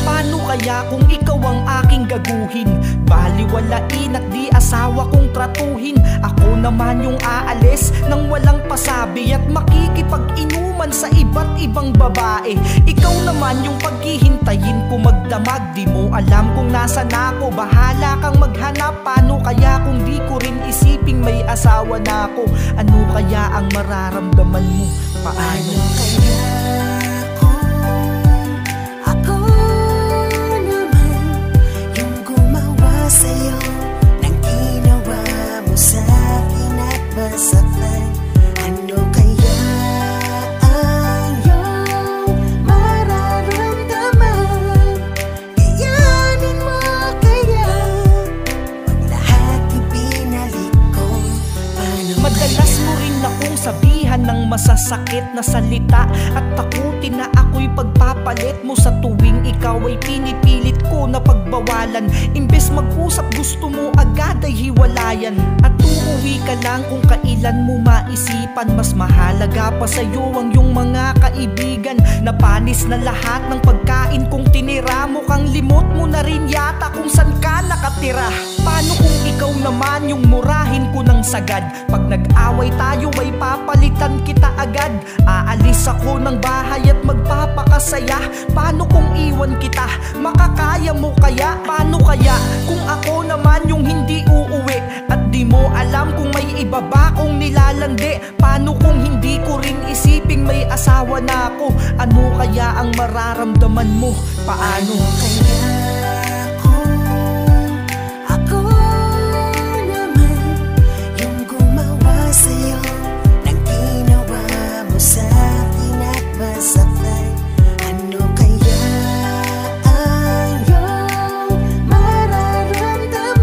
Paano kaya kung ikaw ang aking gaguhin? Baliwalain at di asawa kong tratuhin. Ako naman yung aalis nang walang pasabi at makikipag-inuman sa iba't ibang babae. Ikaw naman yung paghihintayin ko magdamag. Di mo alam kung nasan ako, bahala kang maghanap. Paano kaya kung di ko rin isiping may asawa na ako? Ano kaya ang mararamdaman mo? Paano kaya? Sa'yo nang ginawa mo sa akin at masaktan. Ano kaya ang iyong mararamdaman? Kayanin mo kaya pag lahat ibinalik ko? Madalas mo rin akong sabihan ng masasakit na salita at takutin na ako'y pagpapalit mo. Sa tuwing ikaw ay pinipilit ko na pagbawalan. Imbes mag-usap gusto mo agad ay hiwalayan. At uuwi ka lang kung kailan mo maisipan. Mas mahalaga pa sa'yo ang iyong mga kaibigan. Napanis na lahat ng pagkain kong tinira mo. Kang limot mo na rin yata kung saan ka nakatira. Paano kung ikaw naman yung murahin ko ng sagad? Pag nag-away tayo ay papalitan kita agad. Aalis ako ng bahay at magpapakasaya. Paano kung iwan kita? Makakaya mo kaya? Paano kaya kung ako naman yung hindi uuwi? At di mo alam kung may iba ba kong nilalandi? Paano kung hindi ko rin isiping may asawa na ako? Ano kaya ang mararamdaman mo? Paano kaya? Sa'yo nang ginawa mo sa akin at masaktan. Ano kaya ang iyong mararamdaman?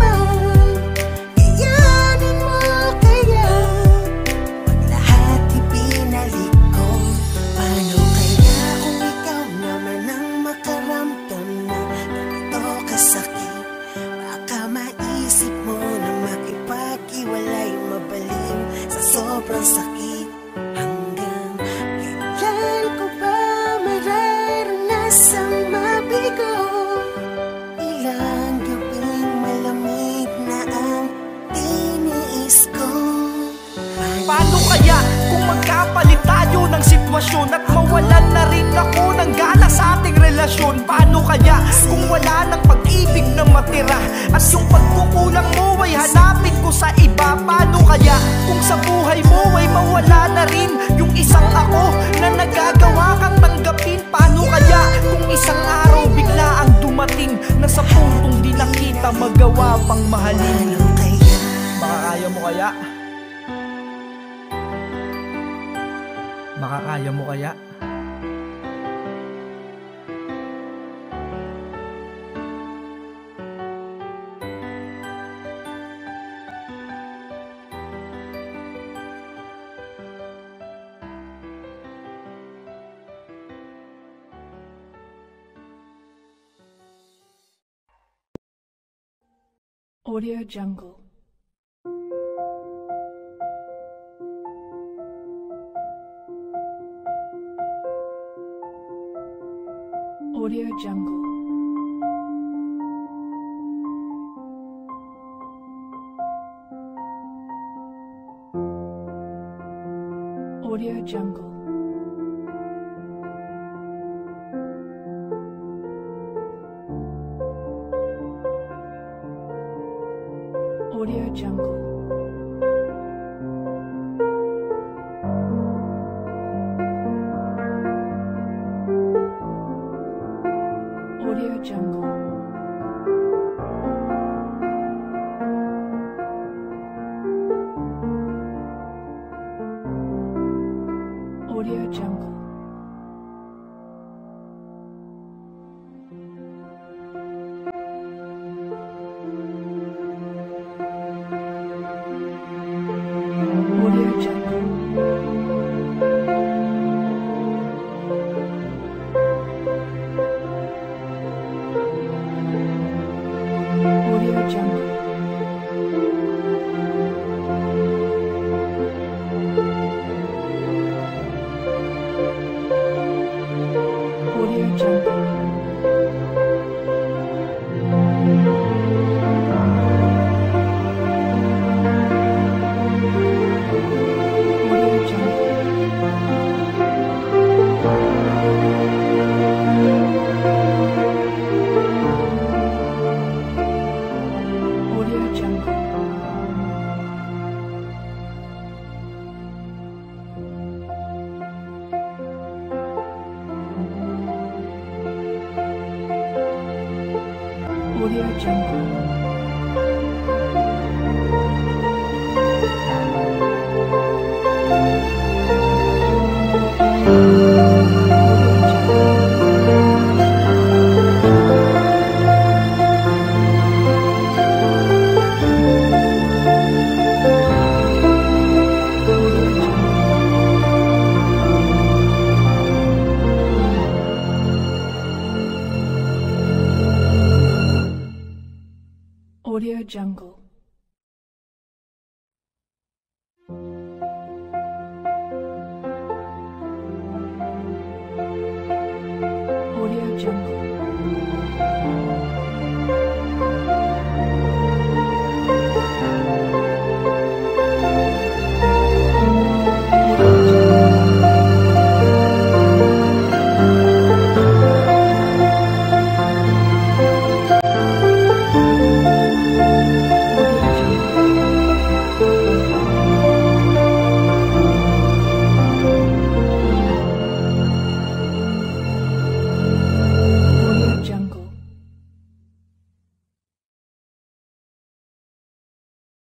Kayanin mo kaya pag lahat ibinalik ko? Paano kaya kung ikaw naman ang makaramdam na sitwasyon at mawalan na rin ako ng gana sa ating relasyon. Paano kaya kung wala ng pag-ibig na matira at yung pagkukulang mo ay hanapin ko sa iba? Paano kaya kung sa buhay mo ay mawala na rin yung isang ako na nagagawa kang tanggapin? Paano kaya kung isang araw bigla ang dumating na sa puntong di na kita magawa pang mahalin? Makakaya mo kaya? Makakaya mo kaya? Audio Jungle. Audio Jungle. Audio Jungle. Audio Jungle. Audio Jungle. Audio Jungle. Audio Jungle. Audio Jungle. Audio Jungle. Audio Jungle. Audio Jungle. Audio Jungle. Audio Jungle.